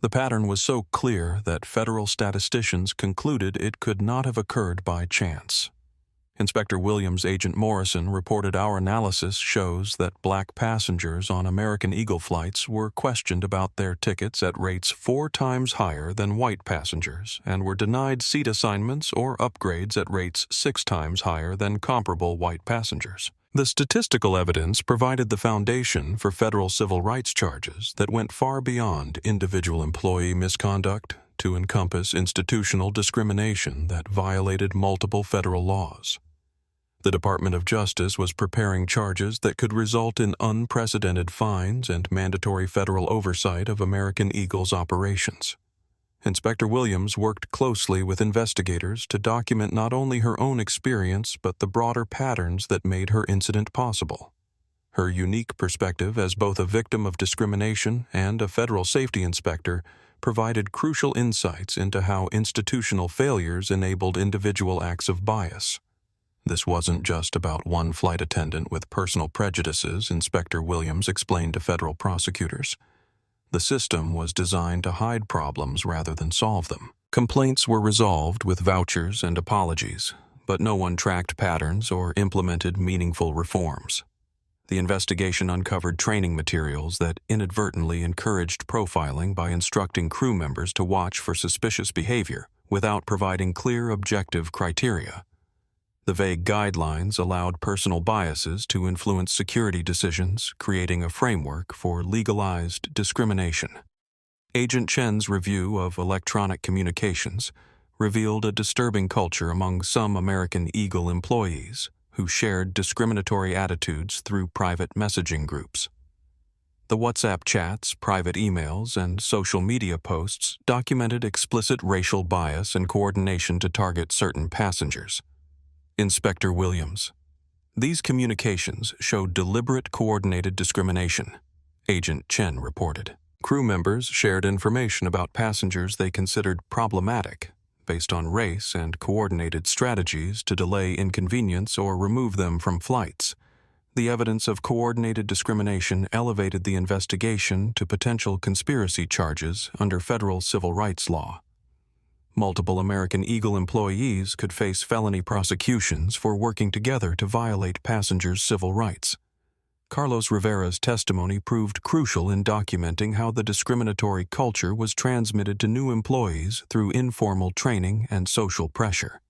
Speaker 1: The pattern was so clear that federal statisticians concluded it could not have occurred by chance. Inspector Williams' Agent Morrison reported, "Our analysis shows that black passengers on American Eagle flights were questioned about their tickets at rates 4 times higher than white passengers and were denied seat assignments or upgrades at rates 6 times higher than comparable white passengers." The statistical evidence provided the foundation for federal civil rights charges that went far beyond individual employee misconduct to encompass institutional discrimination that violated multiple federal laws. The Department of Justice was preparing charges that could result in unprecedented fines and mandatory federal oversight of American Eagle's operations. Inspector Williams worked closely with investigators to document not only her own experience but the broader patterns that made her incident possible. Her unique perspective as both a victim of discrimination and a federal safety inspector provided crucial insights into how institutional failures enabled individual acts of bias. This wasn't just about one flight attendant with personal prejudices, Inspector Williams explained to federal prosecutors. The system was designed to hide problems rather than solve them. Complaints were resolved with vouchers and apologies, but no one tracked patterns or implemented meaningful reforms. The investigation uncovered training materials that inadvertently encouraged profiling by instructing crew members to watch for suspicious behavior without providing clear objective criteria. The vague guidelines allowed personal biases to influence security decisions, creating a framework for legalized discrimination. Agent Chen's review of electronic communications revealed a disturbing culture among some American Eagle employees who shared discriminatory attitudes through private messaging groups. The WhatsApp chats, private emails, and social media posts documented explicit racial bias and coordination to target certain passengers. Inspector Williams. These communications showed deliberate coordinated discrimination, Agent Chen reported. Crew members shared information about passengers they considered problematic based on race and coordinated strategies to delay inconvenience or remove them from flights. The evidence of coordinated discrimination elevated the investigation to potential conspiracy charges under federal civil rights law. Multiple American Eagle employees could face felony prosecutions for working together to violate passengers' civil rights. Carlos Rivera's testimony proved crucial in documenting how the discriminatory culture was transmitted to new employees through informal training and social pressure.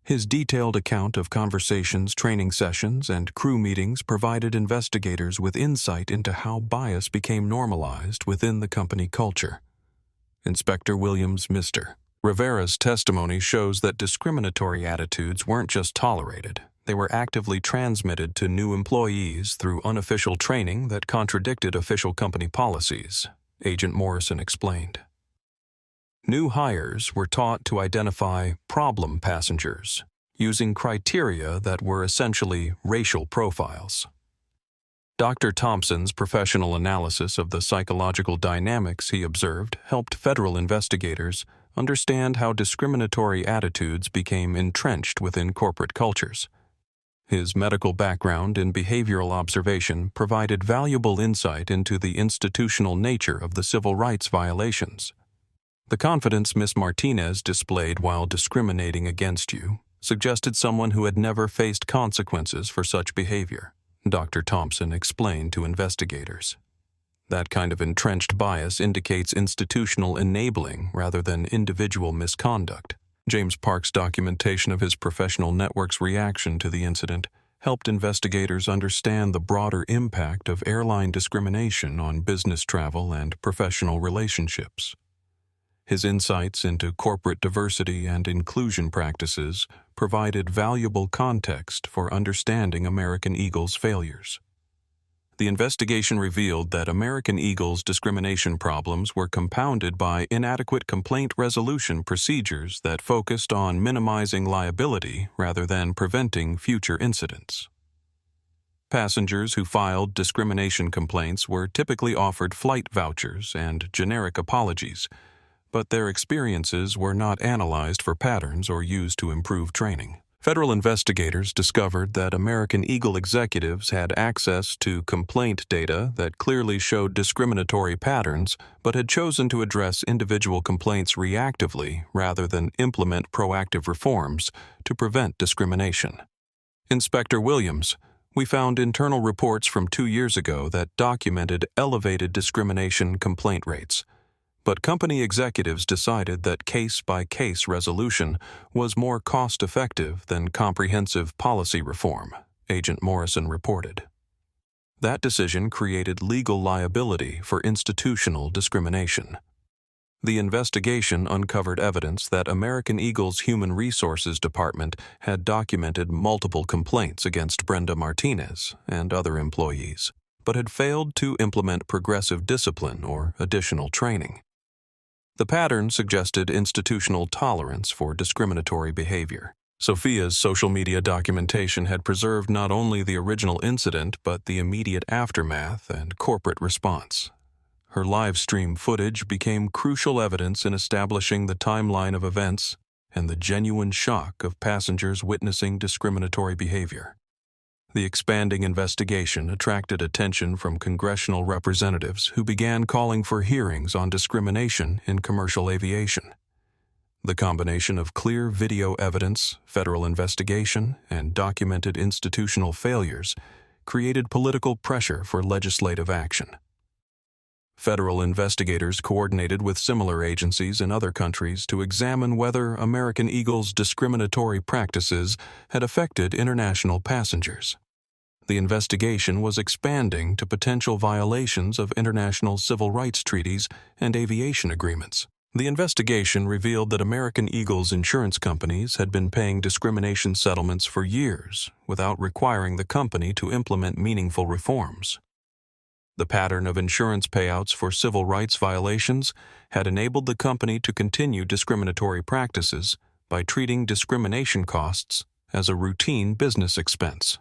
Speaker 1: His detailed account of conversations, training sessions, and crew meetings provided investigators with insight into how bias became normalized within the company culture. Inspector Williams, Mr. Rivera's testimony shows that discriminatory attitudes weren't just tolerated. They were actively transmitted to new employees through unofficial training that contradicted official company policies, Agent Morrison explained. New hires were taught to identify problem passengers using criteria that were essentially racial profiles. Dr. Thompson's professional analysis of the psychological dynamics he observed helped federal investigators understand how discriminatory attitudes became entrenched within corporate cultures. His medical background in behavioral observation provided valuable insight into the institutional nature of the civil rights violations. The confidence Ms. Martinez displayed while discriminating against you suggested someone who had never faced consequences for such behavior, Dr. Thompson explained to investigators. That kind of entrenched bias indicates institutional enabling rather than individual misconduct. James Park's documentation of his professional network's reaction to the incident helped investigators understand the broader impact of airline discrimination on business travel and professional relationships. His insights into corporate diversity and inclusion practices provided valuable context for understanding American Eagle's failures. The investigation revealed that American Eagle's discrimination problems were compounded by inadequate complaint resolution procedures that focused on minimizing liability rather than preventing future incidents. Passengers who filed discrimination complaints were typically offered flight vouchers and generic apologies, but their experiences were not analyzed for patterns or used to improve training. Federal investigators discovered that American Eagle executives had access to complaint data that clearly showed discriminatory patterns, but had chosen to address individual complaints reactively rather than implement proactive reforms to prevent discrimination. Inspector Williams, we found internal reports from 2 years ago that documented elevated discrimination complaint rates. But company executives decided that case-by-case resolution was more cost-effective than comprehensive policy reform, Agent Morrison reported. That decision created legal liability for institutional discrimination. The investigation uncovered evidence that American Eagle's Human Resources Department had documented multiple complaints against Brenda Martinez and other employees, but had failed to implement progressive discipline or additional training. The pattern suggested institutional tolerance for discriminatory behavior. Sophia's social media documentation had preserved not only the original incident but the immediate aftermath and corporate response. Her live stream footage became crucial evidence in establishing the timeline of events and the genuine shock of passengers witnessing discriminatory behavior. The expanding investigation attracted attention from congressional representatives who began calling for hearings on discrimination in commercial aviation. The combination of clear video evidence, federal investigation, and documented institutional failures created political pressure for legislative action. Federal investigators coordinated with similar agencies in other countries to examine whether American Eagle's discriminatory practices had affected international passengers. The investigation was expanding to potential violations of international civil rights treaties and aviation agreements. The investigation revealed that American Eagle's insurance companies had been paying discrimination settlements for years without requiring the company to implement meaningful reforms. The pattern of insurance payouts for civil rights violations had enabled the company to continue discriminatory practices by treating discrimination costs as a routine business expense.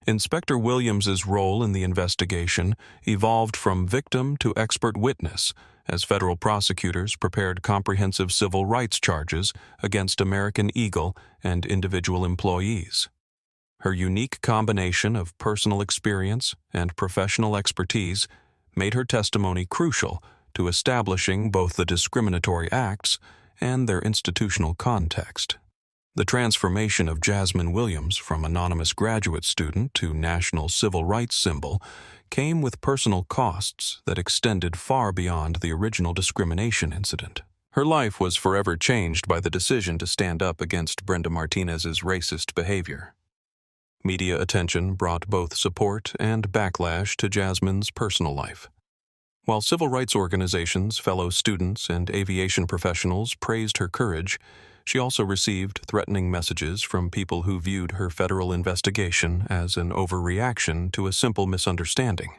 Speaker 1: Inspector Williams's role in the investigation evolved from victim to expert witness as federal prosecutors prepared comprehensive civil rights charges against American Eagle and individual employees. Her unique combination of personal experience and professional expertise made her testimony crucial to establishing both the discriminatory acts and their institutional context. The transformation of Jasmine Williams from anonymous graduate student to national civil rights symbol came with personal costs that extended far beyond the original discrimination incident. Her life was forever changed by the decision to stand up against Brenda Martinez's racist behavior. Media attention brought both support and backlash to Jasmine's personal life. While civil rights organizations, fellow students, and aviation professionals praised her courage, she also received threatening messages from people who viewed her federal investigation as an overreaction to a simple misunderstanding.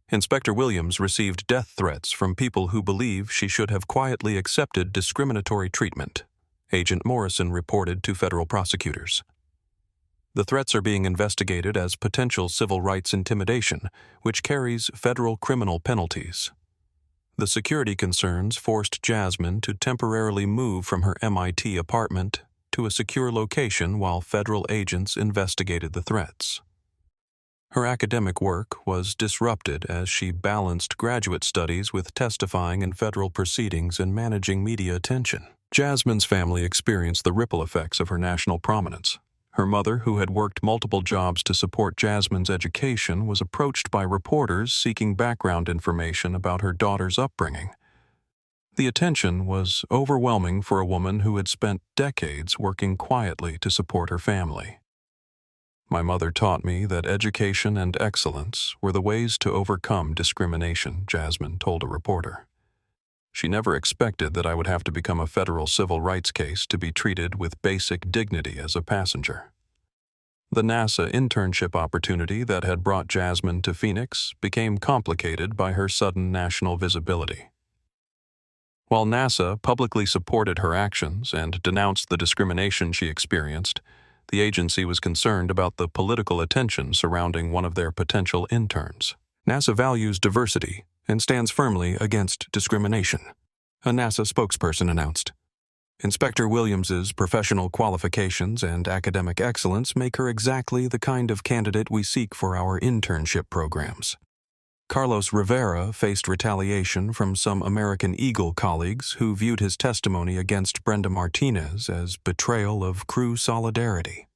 Speaker 1: Inspector Williams received death threats from people who believe she should have quietly accepted discriminatory treatment, Agent Morrison reported to federal prosecutors. The threats are being investigated as potential civil rights intimidation, which carries federal criminal penalties. The security concerns forced Jasmine to temporarily move from her MIT apartment to a secure location while federal agents investigated the threats. Her academic work was disrupted as she balanced graduate studies with testifying in federal proceedings and managing media attention. Jasmine's family experienced the ripple effects of her national prominence. Her mother, who had worked multiple jobs to support Jasmine's education, was approached by reporters seeking background information about her daughter's upbringing. The attention was overwhelming for a woman who had spent decades working quietly to support her family. "My mother taught me that education and excellence were the ways to overcome discrimination," Jasmine told a reporter. She never expected that I would have to become a federal civil rights case to be treated with basic dignity as a passenger. The NASA internship opportunity that had brought Jasmine to Phoenix became complicated by her sudden national visibility. While NASA publicly supported her actions and denounced the discrimination she experienced, the agency was concerned about the political attention surrounding one of their potential interns. NASA values diversity and stands firmly against discrimination, a NASA spokesperson announced. Inspector Williams's professional qualifications and academic excellence make her exactly the kind of candidate we seek for our internship programs. Carlos Rivera faced retaliation from some American Eagle colleagues who viewed his testimony against Brenda Martinez as betrayal of crew solidarity.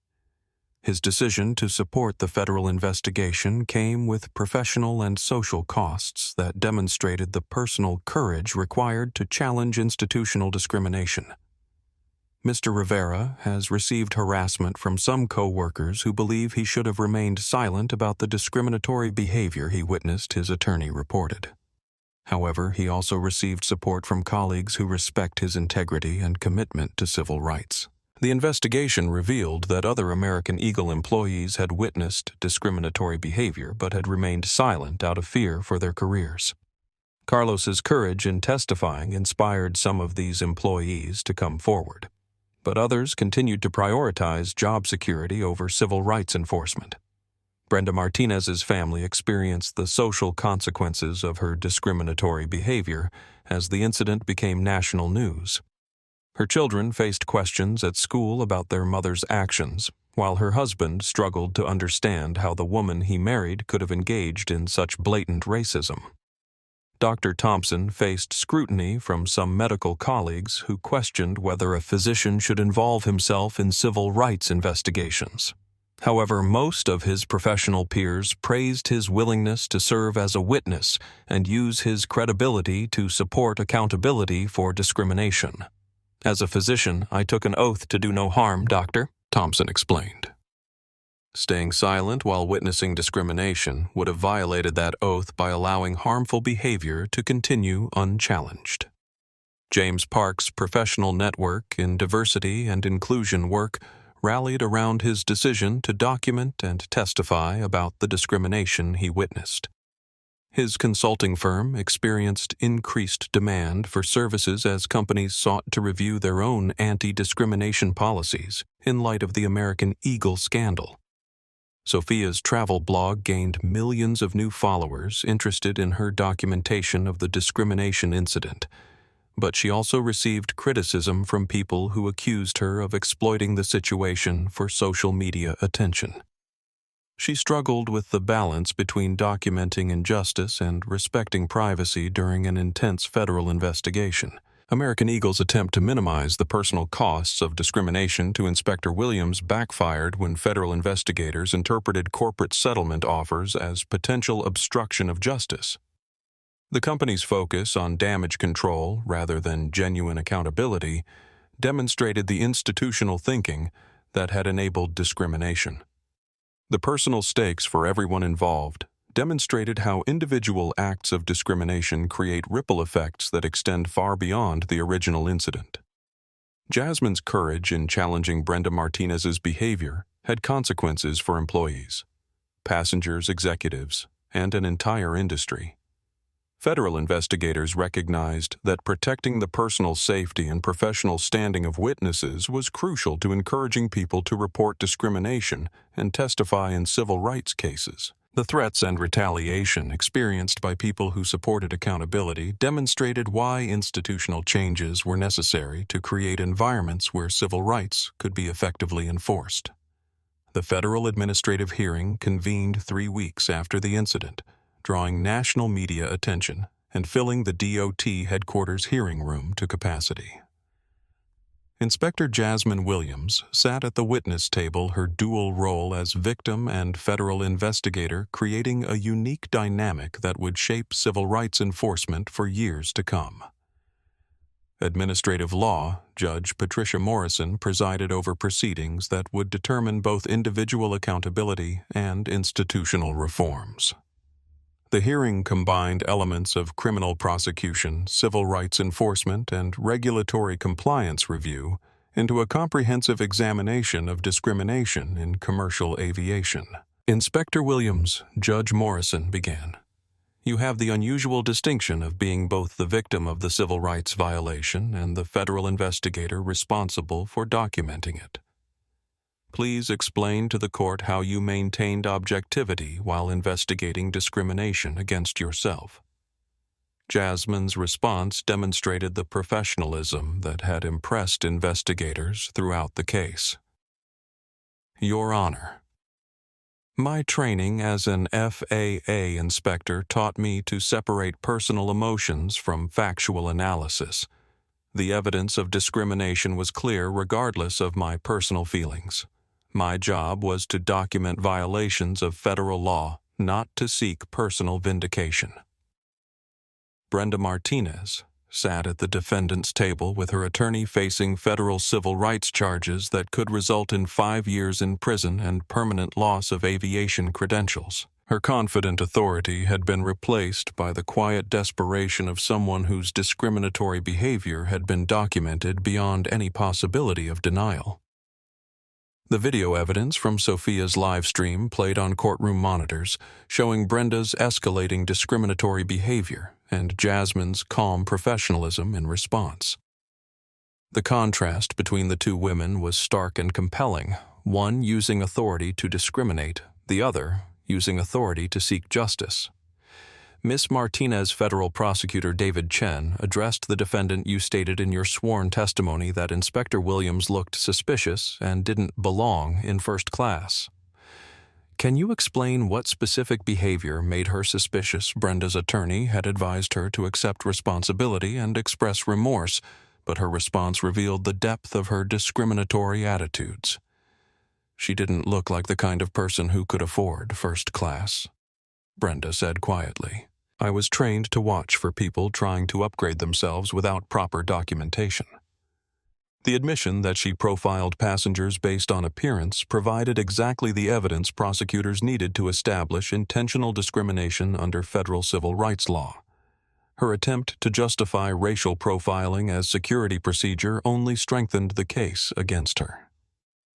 Speaker 1: His decision to support the federal investigation came with professional and social costs that demonstrated the personal courage required to challenge institutional discrimination. Mr. Rivera has received harassment from some co-workers who believe he should have remained silent about the discriminatory behavior he witnessed, his attorney reported. However, he also received support from colleagues who respect his integrity and commitment to civil rights. The investigation revealed that other American Eagle employees had witnessed discriminatory behavior but had remained silent out of fear for their careers. Carlos's courage in testifying inspired some of these employees to come forward, but others continued to prioritize job security over civil rights enforcement. Brenda Martinez's family experienced the social consequences of her discriminatory behavior as the incident became national news. Her children faced questions at school about their mother's actions, while her husband struggled to understand how the woman he married could have engaged in such blatant racism. Dr. Thompson faced scrutiny from some medical colleagues who questioned whether a physician should involve himself in civil rights investigations. However, most of his professional peers praised his willingness to serve as a witness and use his credibility to support accountability for discrimination. "As a physician, I took an oath to do no harm, doctor," Thompson explained. Staying silent while witnessing discrimination would have violated that oath by allowing harmful behavior to continue unchallenged. James Park's professional network in diversity and inclusion work rallied around his decision to document and testify about the discrimination he witnessed. His consulting firm experienced increased demand for services as companies sought to review their own anti-discrimination policies in light of the American Eagle scandal. Sophia's travel blog gained millions of new followers interested in her documentation of the discrimination incident, but she also received criticism from people who accused her of exploiting the situation for social media attention. She struggled with the balance between documenting injustice and respecting privacy during an intense federal investigation. American Eagle's attempt to minimize the personal costs of discrimination to Inspector Williams backfired when federal investigators interpreted corporate settlement offers as potential obstruction of justice. The company's focus on damage control rather than genuine accountability demonstrated the institutional thinking that had enabled discrimination. The personal stakes for everyone involved demonstrated how individual acts of discrimination create ripple effects that extend far beyond the original incident. Jasmine's courage in challenging Brenda Martinez's behavior had consequences for employees, passengers, executives, and an entire industry. Federal investigators recognized that protecting the personal safety and professional standing of witnesses was crucial to encouraging people to report discrimination and testify in civil rights cases. The threats and retaliation experienced by people who supported accountability demonstrated why institutional changes were necessary to create environments where civil rights could be effectively enforced. The federal administrative hearing convened 3 weeks after the incident, drawing national media attention and filling the DOT headquarters hearing room to capacity. Inspector Jasmine Williams sat at the witness table, her dual role as victim and federal investigator creating a unique dynamic that would shape civil rights enforcement for years to come. Administrative law Judge Patricia Morrison presided over proceedings that would determine both individual accountability and institutional reforms. The hearing combined elements of criminal prosecution, civil rights enforcement, and regulatory compliance review into a comprehensive examination of discrimination in commercial aviation. Inspector Williams, Judge Morrison began. You have the unusual distinction of being both the victim of the civil rights violation and the federal investigator responsible for documenting it. Please explain to the court how you maintained objectivity while investigating discrimination against yourself. Jasmine's response demonstrated the professionalism that had impressed investigators throughout the case. Your Honor, my training as an FAA inspector taught me to separate personal emotions from factual analysis. The evidence of discrimination was clear regardless of my personal feelings. My job was to document violations of federal law, not to seek personal vindication. Brenda Martinez sat at the defendant's table with her attorney facing federal civil rights charges that could result in 5 years in prison and permanent loss of aviation credentials. Her confident authority had been replaced by the quiet desperation of someone whose discriminatory behavior had been documented beyond any possibility of denial. The video evidence from Sophia's live stream played on courtroom monitors, showing Brenda's escalating discriminatory behavior and Jasmine's calm professionalism in response. The contrast between the two women was stark and compelling, one using authority to discriminate, the other using authority to seek justice. Ms. Martinez, federal prosecutor David Chen, addressed the defendant. You stated in your sworn testimony that Inspector Williams looked suspicious and didn't belong in first class. Can you explain what specific behavior made her suspicious? Brenda's attorney had advised her to accept responsibility and express remorse, but her response revealed the depth of her discriminatory attitudes. She didn't look like the kind of person who could afford first class, Brenda said quietly. I was trained to watch for people trying to upgrade themselves without proper documentation. The admission that she profiled passengers based on appearance provided exactly the evidence prosecutors needed to establish intentional discrimination under federal civil rights law. Her attempt to justify racial profiling as security procedure only strengthened the case against her.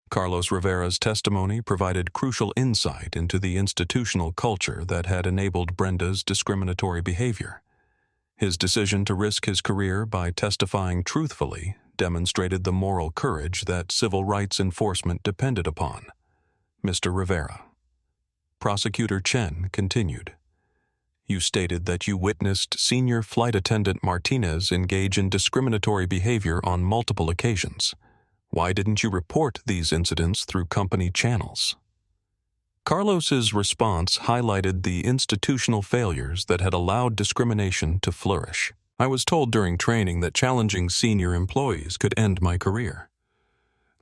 Speaker 1: Carlos Rivera's testimony provided crucial insight into the institutional culture that had enabled Brenda's discriminatory behavior. His decision to risk his career by testifying truthfully demonstrated the moral courage that civil rights enforcement depended upon. Mr. Rivera. Prosecutor Chen continued. You stated that you witnessed Senior Flight Attendant Martinez engage in discriminatory behavior on multiple occasions. Why didn't you report these incidents through company channels? Carlos's response highlighted the institutional failures that had allowed discrimination to flourish. I was told during training that challenging senior employees could end my career.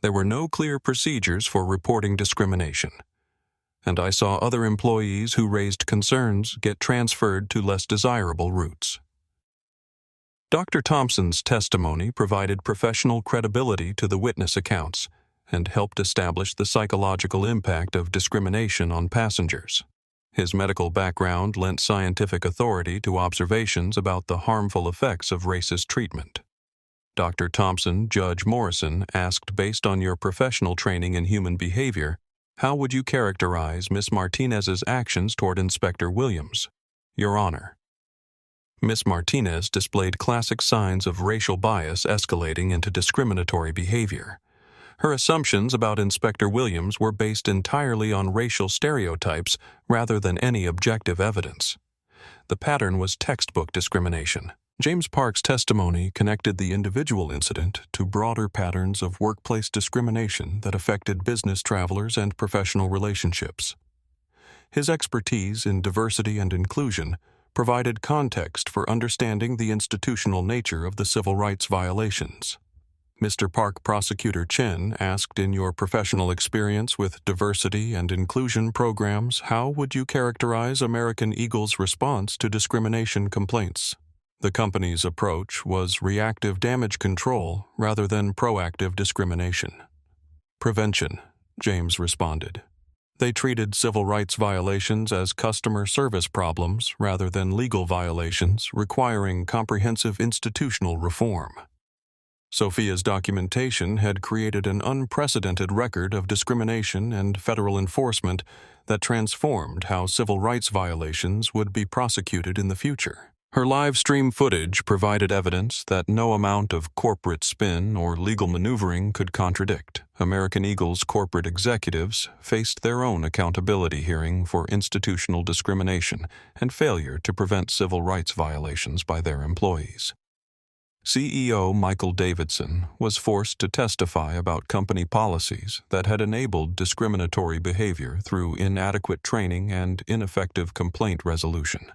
Speaker 1: There were no clear procedures for reporting discrimination, and I saw other employees who raised concerns get transferred to less desirable routes. Dr. Thompson's testimony provided professional credibility to the witness accounts and helped establish the psychological impact of discrimination on passengers. His medical background lent scientific authority to observations about the harmful effects of racist treatment. Dr. Thompson, Judge Morrison, asked, based on your professional training in human behavior, how would you characterize Ms. Martinez's actions toward Inspector Williams? Your Honor. Ms. Martinez displayed classic signs of racial bias escalating into discriminatory behavior. Her assumptions about Inspector Williams were based entirely on racial stereotypes rather than any objective evidence. The pattern was textbook discrimination. James Park's testimony connected the individual incident to broader patterns of workplace discrimination that affected business travelers and professional relationships. His expertise in diversity and inclusion provided context for understanding the institutional nature of the civil rights violations. Mr. Park, Prosecutor Chen asked, in your professional experience with diversity and inclusion programs, how would you characterize American Eagle's response to discrimination complaints? The company's approach was reactive damage control rather than proactive discrimination. Prevention, James responded. They treated civil rights violations as customer service problems rather than legal violations requiring comprehensive institutional reform. Sophia's documentation had created an unprecedented record of discrimination and federal enforcement that transformed how civil rights violations would be prosecuted in the future. Her live stream footage provided evidence that no amount of corporate spin or legal maneuvering could contradict. American Eagle's corporate executives faced their own accountability hearing for institutional discrimination and failure to prevent civil rights violations by their employees. CEO Michael Davidson was forced to testify about company policies that had enabled discriminatory behavior through inadequate training and ineffective complaint resolution.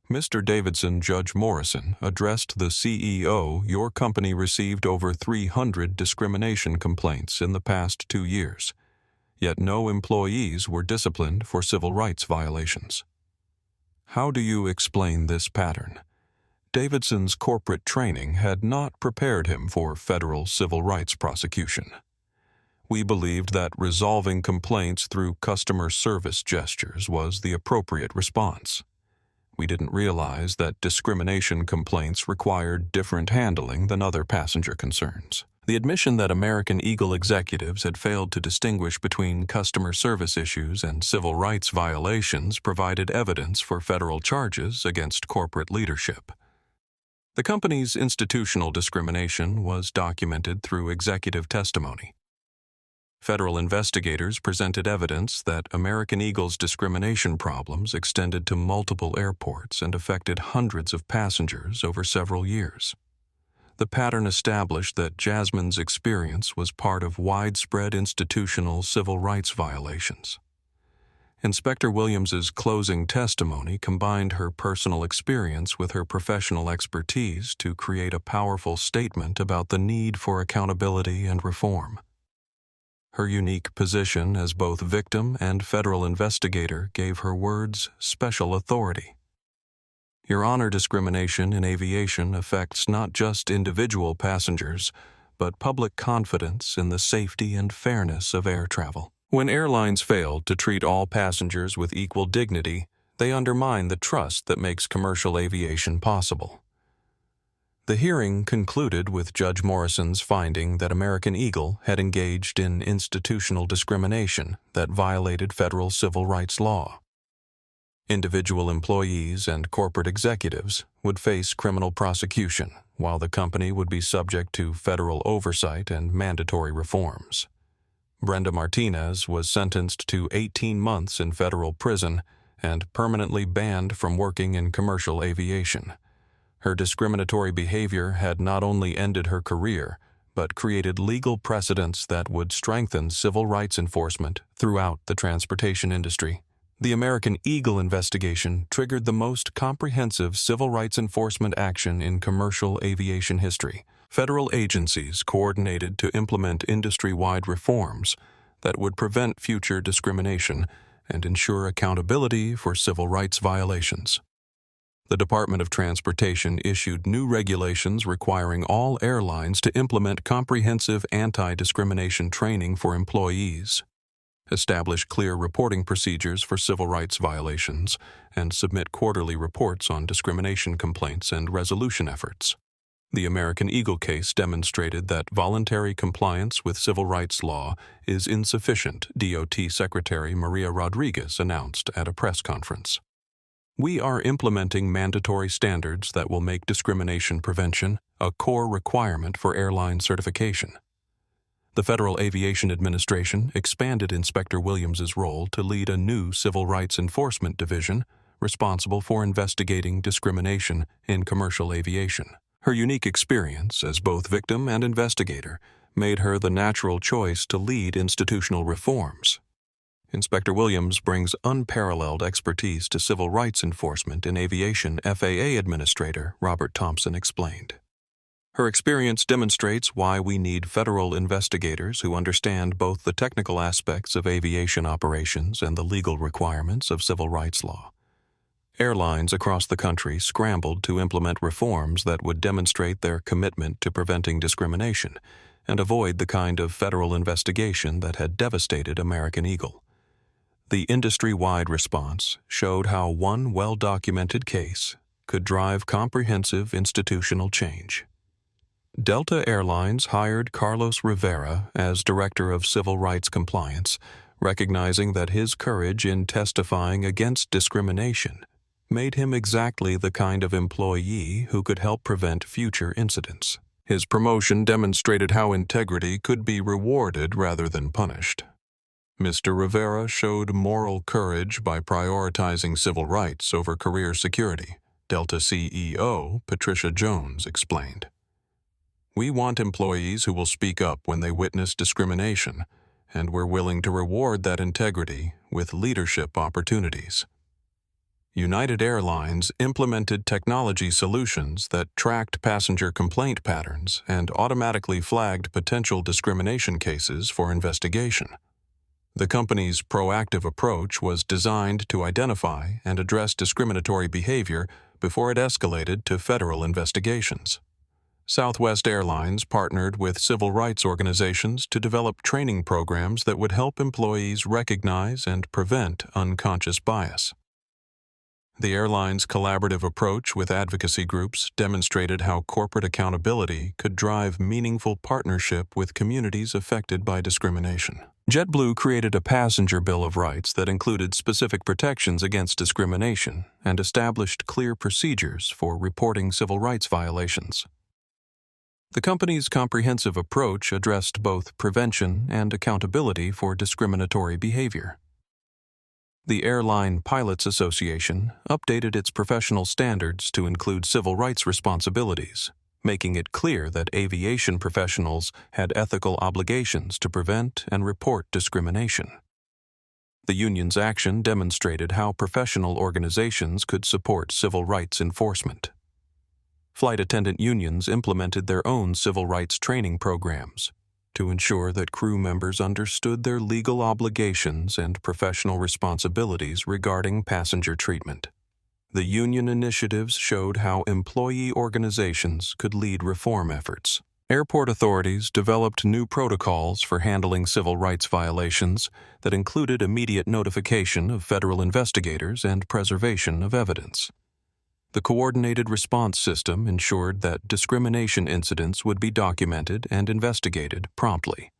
Speaker 1: Mr. Davidson, Judge Morrison, addressed the CEO, your company received over 300 discrimination complaints in the past 2 years, yet no employees were disciplined for civil rights violations. How do you explain this pattern? Davidson's corporate training had not prepared him for federal civil rights prosecution. We believed that resolving complaints through customer service gestures was the appropriate response. We didn't realize that discrimination complaints required different handling than other passenger concerns. The admission that American Eagle executives had failed to distinguish between customer service issues and civil rights violations provided evidence for federal charges against corporate leadership. The company's institutional discrimination was documented through executive testimony. Federal investigators presented evidence that American Eagle's discrimination problems extended to multiple airports and affected hundreds of passengers over several years. The pattern established that Jasmine's experience was part of widespread institutional civil rights violations. Inspector Williams's closing testimony combined her personal experience with her professional expertise to create a powerful statement about the need for accountability and reform. Her unique position as both victim and federal investigator gave her words special authority. Your Honor, discrimination in aviation affects not just individual passengers, but public confidence in the safety and fairness of air travel. When airlines fail to treat all passengers with equal dignity, they undermine the trust that makes commercial aviation possible. The hearing concluded with Judge Morrison's finding that American Eagle had engaged in institutional discrimination that violated federal civil rights law. Individual employees and corporate executives would face criminal prosecution, while the company would be subject to federal oversight and mandatory reforms. Brenda Martinez was sentenced to 18 months in federal prison and permanently banned from working in commercial aviation. Her discriminatory behavior had not only ended her career, but created legal precedents that would strengthen civil rights enforcement throughout the transportation industry. The American Eagle investigation triggered the most comprehensive civil rights enforcement action in commercial aviation history. Federal agencies coordinated to implement industry-wide reforms that would prevent future discrimination and ensure accountability for civil rights violations. The Department of Transportation issued new regulations requiring all airlines to implement comprehensive anti-discrimination training for employees, establish clear reporting procedures for civil rights violations, and submit quarterly reports on discrimination complaints and resolution efforts. The American Eagle case demonstrated that voluntary compliance with civil rights law is insufficient, DOT Secretary Maria Rodriguez announced at a press conference. We are implementing mandatory standards that will make discrimination prevention a core requirement for airline certification. The Federal Aviation Administration expanded Inspector Williams's role to lead a new civil rights enforcement division responsible for investigating discrimination in commercial aviation. Her unique experience as both victim and investigator made her the natural choice to lead institutional reforms. Inspector Williams brings unparalleled expertise to civil rights enforcement in aviation, FAA Administrator Robert Thompson explained. Her experience demonstrates why we need federal investigators who understand both the technical aspects of aviation operations and the legal requirements of civil rights law. Airlines across the country scrambled to implement reforms that would demonstrate their commitment to preventing discrimination and avoid the kind of federal investigation that had devastated American Eagle. The industry-wide response showed how one well-documented case could drive comprehensive institutional change. Delta Airlines hired Carlos Rivera as Director of Civil Rights Compliance, recognizing that his courage in testifying against discrimination made him exactly the kind of employee who could help prevent future incidents. His promotion demonstrated how integrity could be rewarded rather than punished. Mr. Rivera showed moral courage by prioritizing civil rights over career security, Delta CEO Patricia Jones explained. We want employees who will speak up when they witness discrimination, and we're willing to reward that integrity with leadership opportunities. United Airlines implemented technology solutions that tracked passenger complaint patterns and automatically flagged potential discrimination cases for investigation. The company's proactive approach was designed to identify and address discriminatory behavior before it escalated to federal investigations. Southwest Airlines partnered with civil rights organizations to develop training programs that would help employees recognize and prevent unconscious bias. The airline's collaborative approach with advocacy groups demonstrated how corporate accountability could drive meaningful partnership with communities affected by discrimination. JetBlue created a passenger Bill of Rights that included specific protections against discrimination and established clear procedures for reporting civil rights violations. The company's comprehensive approach addressed both prevention and accountability for discriminatory behavior. The Airline Pilots Association updated its professional standards to include civil rights responsibilities, making it clear that aviation professionals had ethical obligations to prevent and report discrimination. The union's action demonstrated how professional organizations could support civil rights enforcement. Flight attendant unions implemented their own civil rights training programs to ensure that crew members understood their legal obligations and professional responsibilities regarding passenger treatment. The union initiatives showed how employee organizations could lead reform efforts. Airport authorities developed new protocols for handling civil rights violations that included immediate notification of federal investigators and preservation of evidence. The coordinated response system ensured that discrimination incidents would be documented and investigated promptly.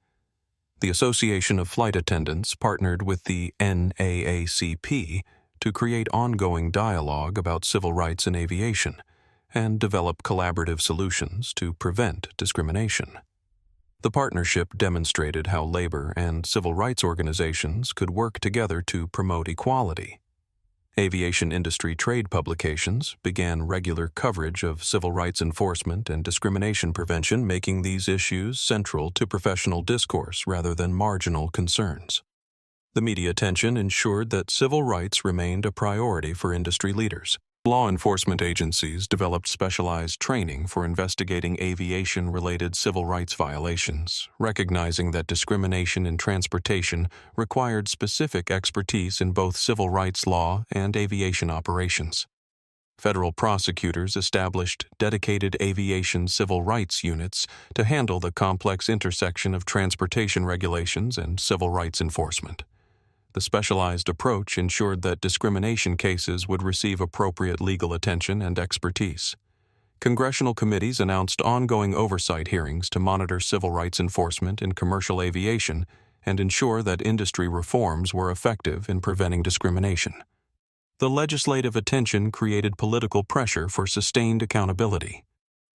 Speaker 1: The Association of Flight Attendants partnered with the NAACP to create ongoing dialogue about civil rights in aviation and develop collaborative solutions to prevent discrimination. The partnership demonstrated how labor and civil rights organizations could work together to promote equality. Aviation industry trade publications began regular coverage of civil rights enforcement and discrimination prevention, making these issues central to professional discourse rather than marginal concerns. The media attention ensured that civil rights remained a priority for industry leaders. Law enforcement agencies developed specialized training for investigating aviation-related civil rights violations, recognizing that discrimination in transportation required specific expertise in both civil rights law and aviation operations. Federal prosecutors established dedicated aviation civil rights units to handle the complex intersection of transportation regulations and civil rights enforcement. The specialized approach ensured that discrimination cases would receive appropriate legal attention and expertise. Congressional committees announced ongoing oversight hearings to monitor civil rights enforcement in commercial aviation and ensure that industry reforms were effective in preventing discrimination. The legislative attention created political pressure for sustained accountability.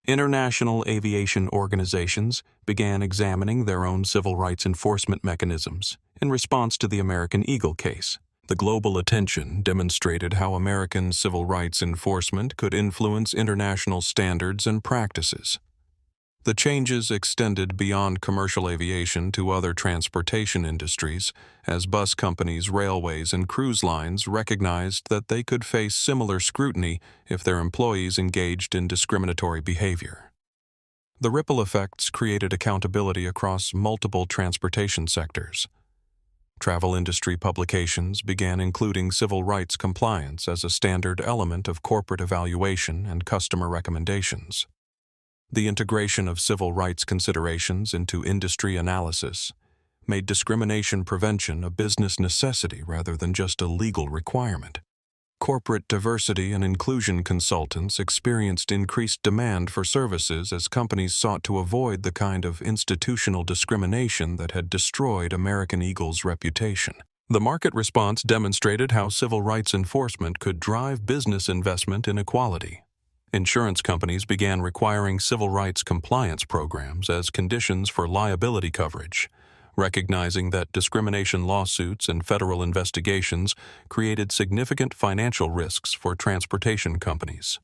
Speaker 1: International aviation organizations began examining their own civil rights enforcement mechanisms in response to the American Eagle case. The global attention demonstrated how American civil rights enforcement could influence international standards and practices. The changes extended beyond commercial aviation to other transportation industries, as bus companies, railways, and cruise lines recognized that they could face similar scrutiny if their employees engaged in discriminatory behavior. The ripple effects created accountability across multiple transportation sectors. Travel industry publications began including civil rights compliance as a standard element of corporate evaluation and customer recommendations. The integration of civil rights considerations into industry analysis made discrimination prevention a business necessity rather than just a legal requirement. Corporate diversity and inclusion consultants experienced increased demand for services as companies sought to avoid the kind of institutional discrimination that had destroyed American Eagle's reputation. The market response demonstrated how civil rights enforcement could drive business investment in equality. Insurance companies began requiring civil rights compliance programs as conditions for liability coverage, recognizing that discrimination lawsuits and federal investigations created significant financial risks for transportation companies.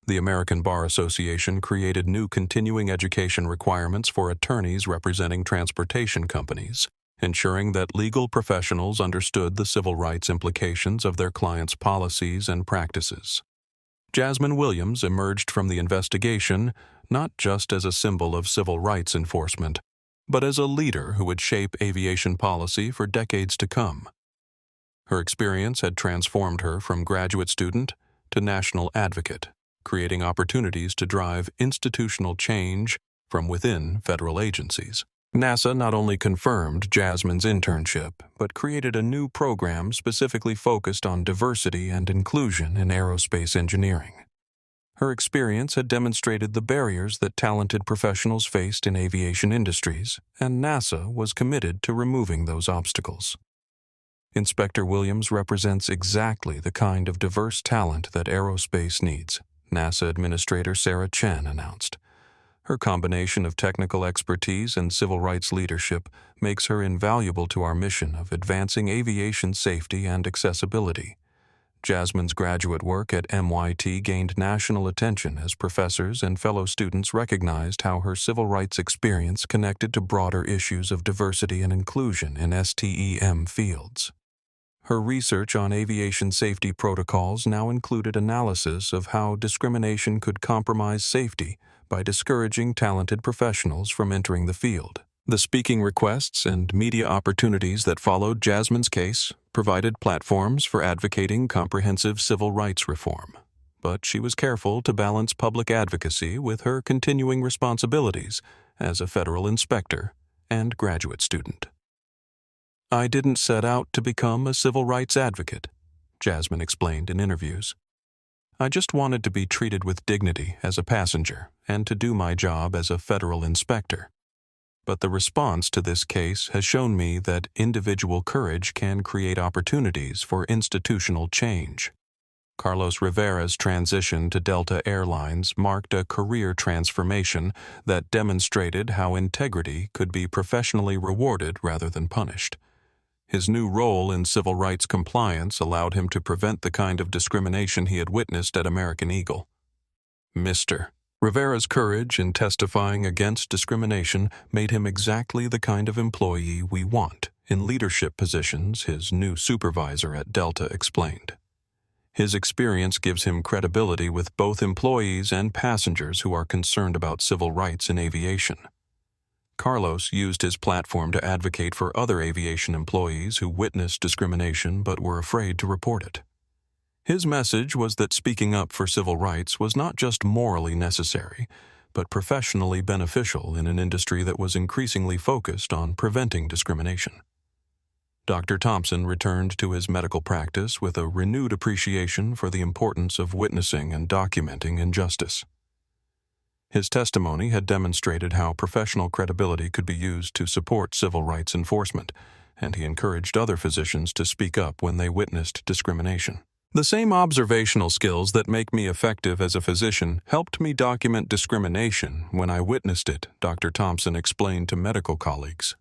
Speaker 1: The American Bar Association created new continuing education requirements for attorneys representing transportation companies, ensuring that legal professionals understood the civil rights implications of their clients' policies and practices. Jasmine Williams emerged from the investigation not just as a symbol of civil rights enforcement, but as a leader who would shape aviation policy for decades to come. Her experience had transformed her from graduate student to national advocate, creating opportunities to drive institutional change from within federal agencies. NASA not only confirmed Jasmine's internship, but created a new program specifically focused on diversity and inclusion in aerospace engineering. Her experience had demonstrated the barriers that talented professionals faced in aviation industries, and NASA was committed to removing those obstacles. Inspector Williams represents exactly the kind of diverse talent that aerospace needs, NASA Administrator Sarah Chen announced. Her combination of technical expertise and civil rights leadership makes her invaluable to our mission of advancing aviation safety and accessibility. Jasmine's graduate work at MIT gained national attention as professors and fellow students recognized how her civil rights experience connected to broader issues of diversity and inclusion in STEM fields. Her research on aviation safety protocols now included analysis of how discrimination could compromise safety by discouraging talented professionals from entering the field. The speaking requests and media opportunities that followed Jasmine's case provided platforms for advocating comprehensive civil rights reform. But she was careful to balance public advocacy with her continuing responsibilities as a federal inspector and graduate student. "I didn't set out to become a civil rights advocate," Jasmine explained in interviews. I just wanted to be treated with dignity as a passenger and to do my job as a federal inspector. But the response to this case has shown me that individual courage can create opportunities for institutional change. Carlos Rivera's transition to Delta Airlines marked a career transformation that demonstrated how integrity could be professionally rewarded rather than punished. His new role in civil rights compliance allowed him to prevent the kind of discrimination he had witnessed at American Eagle. Mr. Rivera's courage in testifying against discrimination made him exactly the kind of employee we want in leadership positions, his new supervisor at Delta explained. His experience gives him credibility with both employees and passengers who are concerned about civil rights in aviation. Carlos used his platform to advocate for other aviation employees who witnessed discrimination but were afraid to report it. His message was that speaking up for civil rights was not just morally necessary, but professionally beneficial in an industry that was increasingly focused on preventing discrimination. Dr. Thompson returned to his medical practice with a renewed appreciation for the importance of witnessing and documenting injustice. His testimony had demonstrated how professional credibility could be used to support civil rights enforcement, and he encouraged other physicians to speak up when they witnessed discrimination. The same observational skills that make me effective as a physician helped me document discrimination when I witnessed it, Dr. Thompson explained to medical colleagues.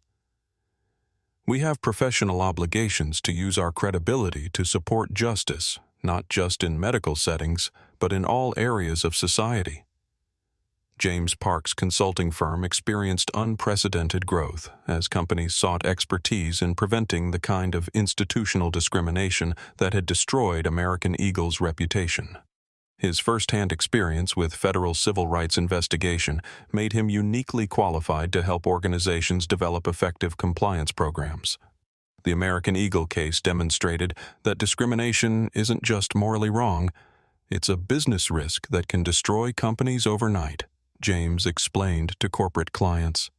Speaker 1: We have professional obligations to use our credibility to support justice, not just in medical settings, but in all areas of society. James Park's consulting firm experienced unprecedented growth as companies sought expertise in preventing the kind of institutional discrimination that had destroyed American Eagle's reputation. His first-hand experience with federal civil rights investigation made him uniquely qualified to help organizations develop effective compliance programs. The American Eagle case demonstrated that discrimination isn't just morally wrong, it's a business risk that can destroy companies overnight, James explained to corporate clients.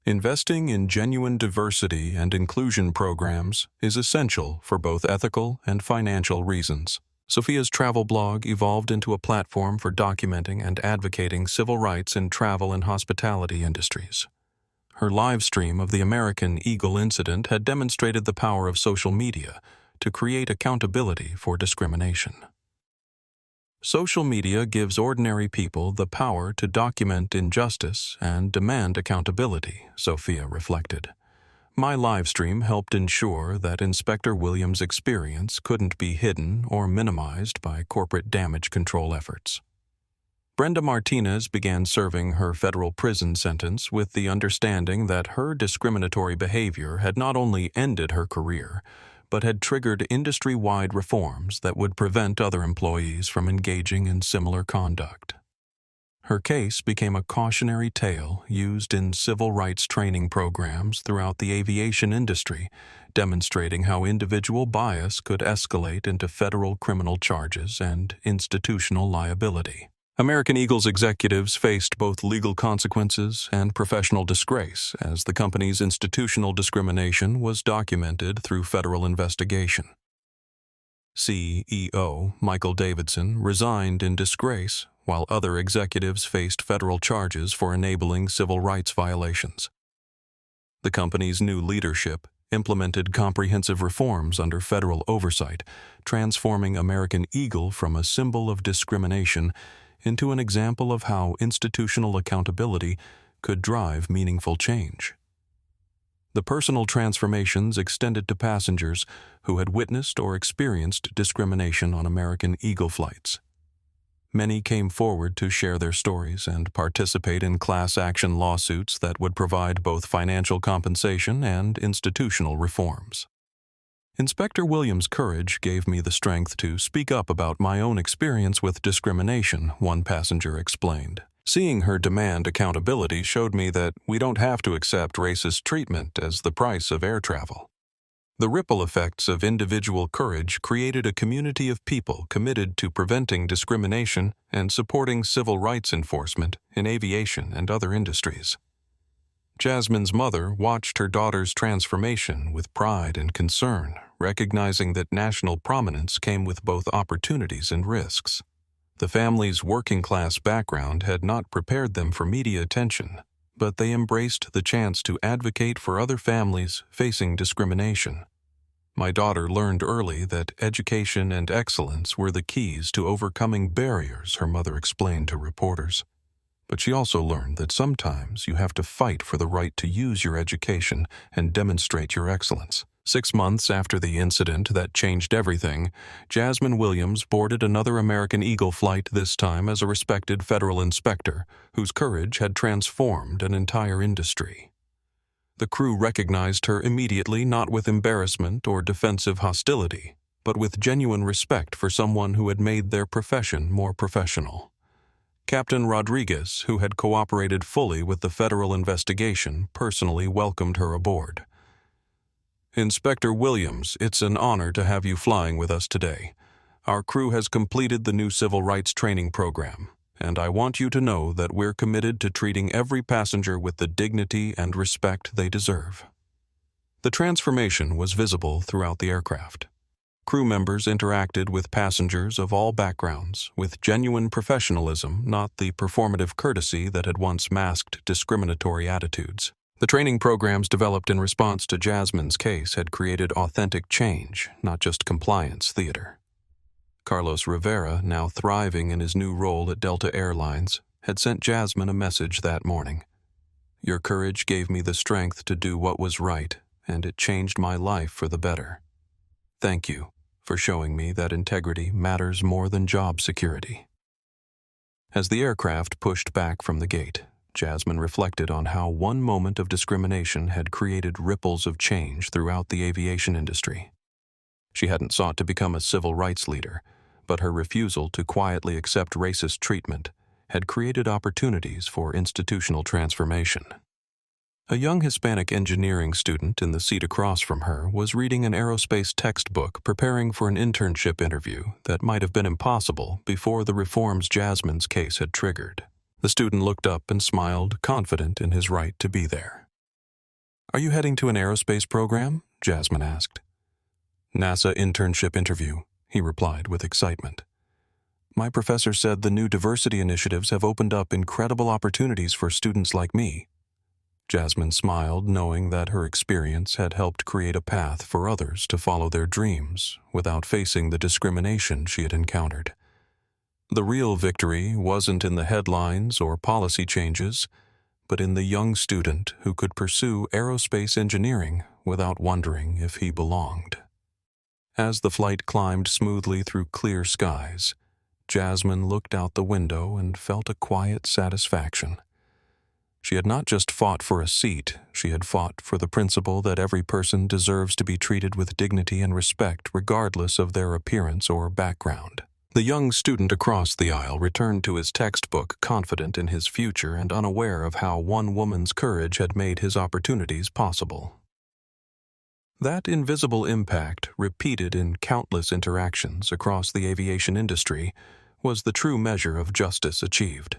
Speaker 1: Investing in genuine diversity and inclusion programs is essential for both ethical and financial reasons. Sophia's travel blog evolved into a platform for documenting and advocating civil rights in travel and hospitality industries. Her live stream of the American Eagle incident had demonstrated the power of social media to create accountability for discrimination. Social media gives ordinary people the power to document injustice and demand accountability, Sophia reflected. My livestream helped ensure that Inspector Williams' experience couldn't be hidden or minimized by corporate damage control efforts. Brenda Martinez began serving her federal prison sentence with the understanding that her discriminatory behavior had not only ended her career, but had triggered industry-wide reforms that would prevent other employees from engaging in similar conduct. Her case became a cautionary tale used in civil rights training programs throughout the aviation industry, demonstrating how individual bias could escalate into federal criminal charges and institutional liability. American Eagle's executives faced both legal consequences and professional disgrace as the company's institutional discrimination was documented through federal investigation. CEO Michael Davidson resigned in disgrace, while other executives faced federal charges for enabling civil rights violations. The company's new leadership implemented comprehensive reforms under federal oversight, transforming American Eagle from a symbol of discrimination into an example of how institutional accountability could drive meaningful change. The personal transformations extended to passengers who had witnessed or experienced discrimination on American Eagle flights. Many came forward to share their stories and participate in class action lawsuits that would provide both financial compensation and institutional reforms. Inspector Williams' courage gave me the strength to speak up about my own experience with discrimination, one passenger explained. Seeing her demand accountability showed me that we don't have to accept racist treatment as the price of air travel. The ripple effects of individual courage created a community of people committed to preventing discrimination and supporting civil rights enforcement in aviation and other industries. Jasmine's mother watched her daughter's transformation with pride and concern, recognizing that national prominence came with both opportunities and risks. The family's working-class background had not prepared them for media attention, but they embraced the chance to advocate for other families facing discrimination. My daughter learned early that education and excellence were the keys to overcoming barriers, her mother explained to reporters. But she also learned that sometimes you have to fight for the right to use your education and demonstrate your excellence. 6 months after the incident that changed everything, Jasmine Williams boarded another American Eagle flight, this time as a respected federal inspector whose courage had transformed an entire industry. The crew recognized her immediately, not with embarrassment or defensive hostility, but with genuine respect for someone who had made their profession more professional. Captain Rodriguez, who had cooperated fully with the federal investigation, personally welcomed her aboard. "Inspector Williams, it's an honor to have you flying with us today. Our crew has completed the new civil rights training program, and I want you to know that we're committed to treating every passenger with the dignity and respect they deserve." The transformation was visible throughout the aircraft. Crew members interacted with passengers of all backgrounds with genuine professionalism, not the performative courtesy that had once masked discriminatory attitudes. The training programs developed in response to Jasmine's case had created authentic change, not just compliance theater. Carlos Rivera, now thriving in his new role at Delta Airlines, had sent Jasmine a message that morning. "Your courage gave me the strength to do what was right, and it changed my life for the better. Thank you for showing me that integrity matters more than job security." As the aircraft pushed back from the gate, Jasmine reflected on how one moment of discrimination had created ripples of change throughout the aviation industry. She hadn't sought to become a civil rights leader, but her refusal to quietly accept racist treatment had created opportunities for institutional transformation. A young Hispanic engineering student in the seat across from her was reading an aerospace textbook preparing for an internship interview that might have been impossible before the reforms Jasmine's case had triggered. The student looked up and smiled, confident in his right to be there. "Are you heading to an aerospace program?" Jasmine asked. "NASA internship interview," he replied with excitement. "My professor said the new diversity initiatives have opened up incredible opportunities for students like me." Jasmine smiled, knowing that her experience had helped create a path for others to follow their dreams without facing the discrimination she had encountered. The real victory wasn't in the headlines or policy changes, but in the young student who could pursue aerospace engineering without wondering if he belonged. As the flight climbed smoothly through clear skies, Jasmine looked out the window and felt a quiet satisfaction. She had not just fought for a seat, she had fought for the principle that every person deserves to be treated with dignity and respect regardless of their appearance or background. The young student across the aisle returned to his textbook, confident in his future and unaware of how one woman's courage had made his opportunities possible. That invisible impact, repeated in countless interactions across the aviation industry, was the true measure of justice achieved.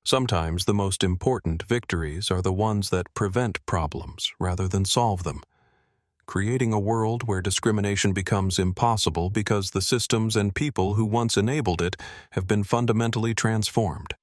Speaker 1: Sometimes the most important victories are the ones that prevent problems rather than solve them, creating a world where discrimination becomes impossible because the systems and people who once enabled it have been fundamentally transformed.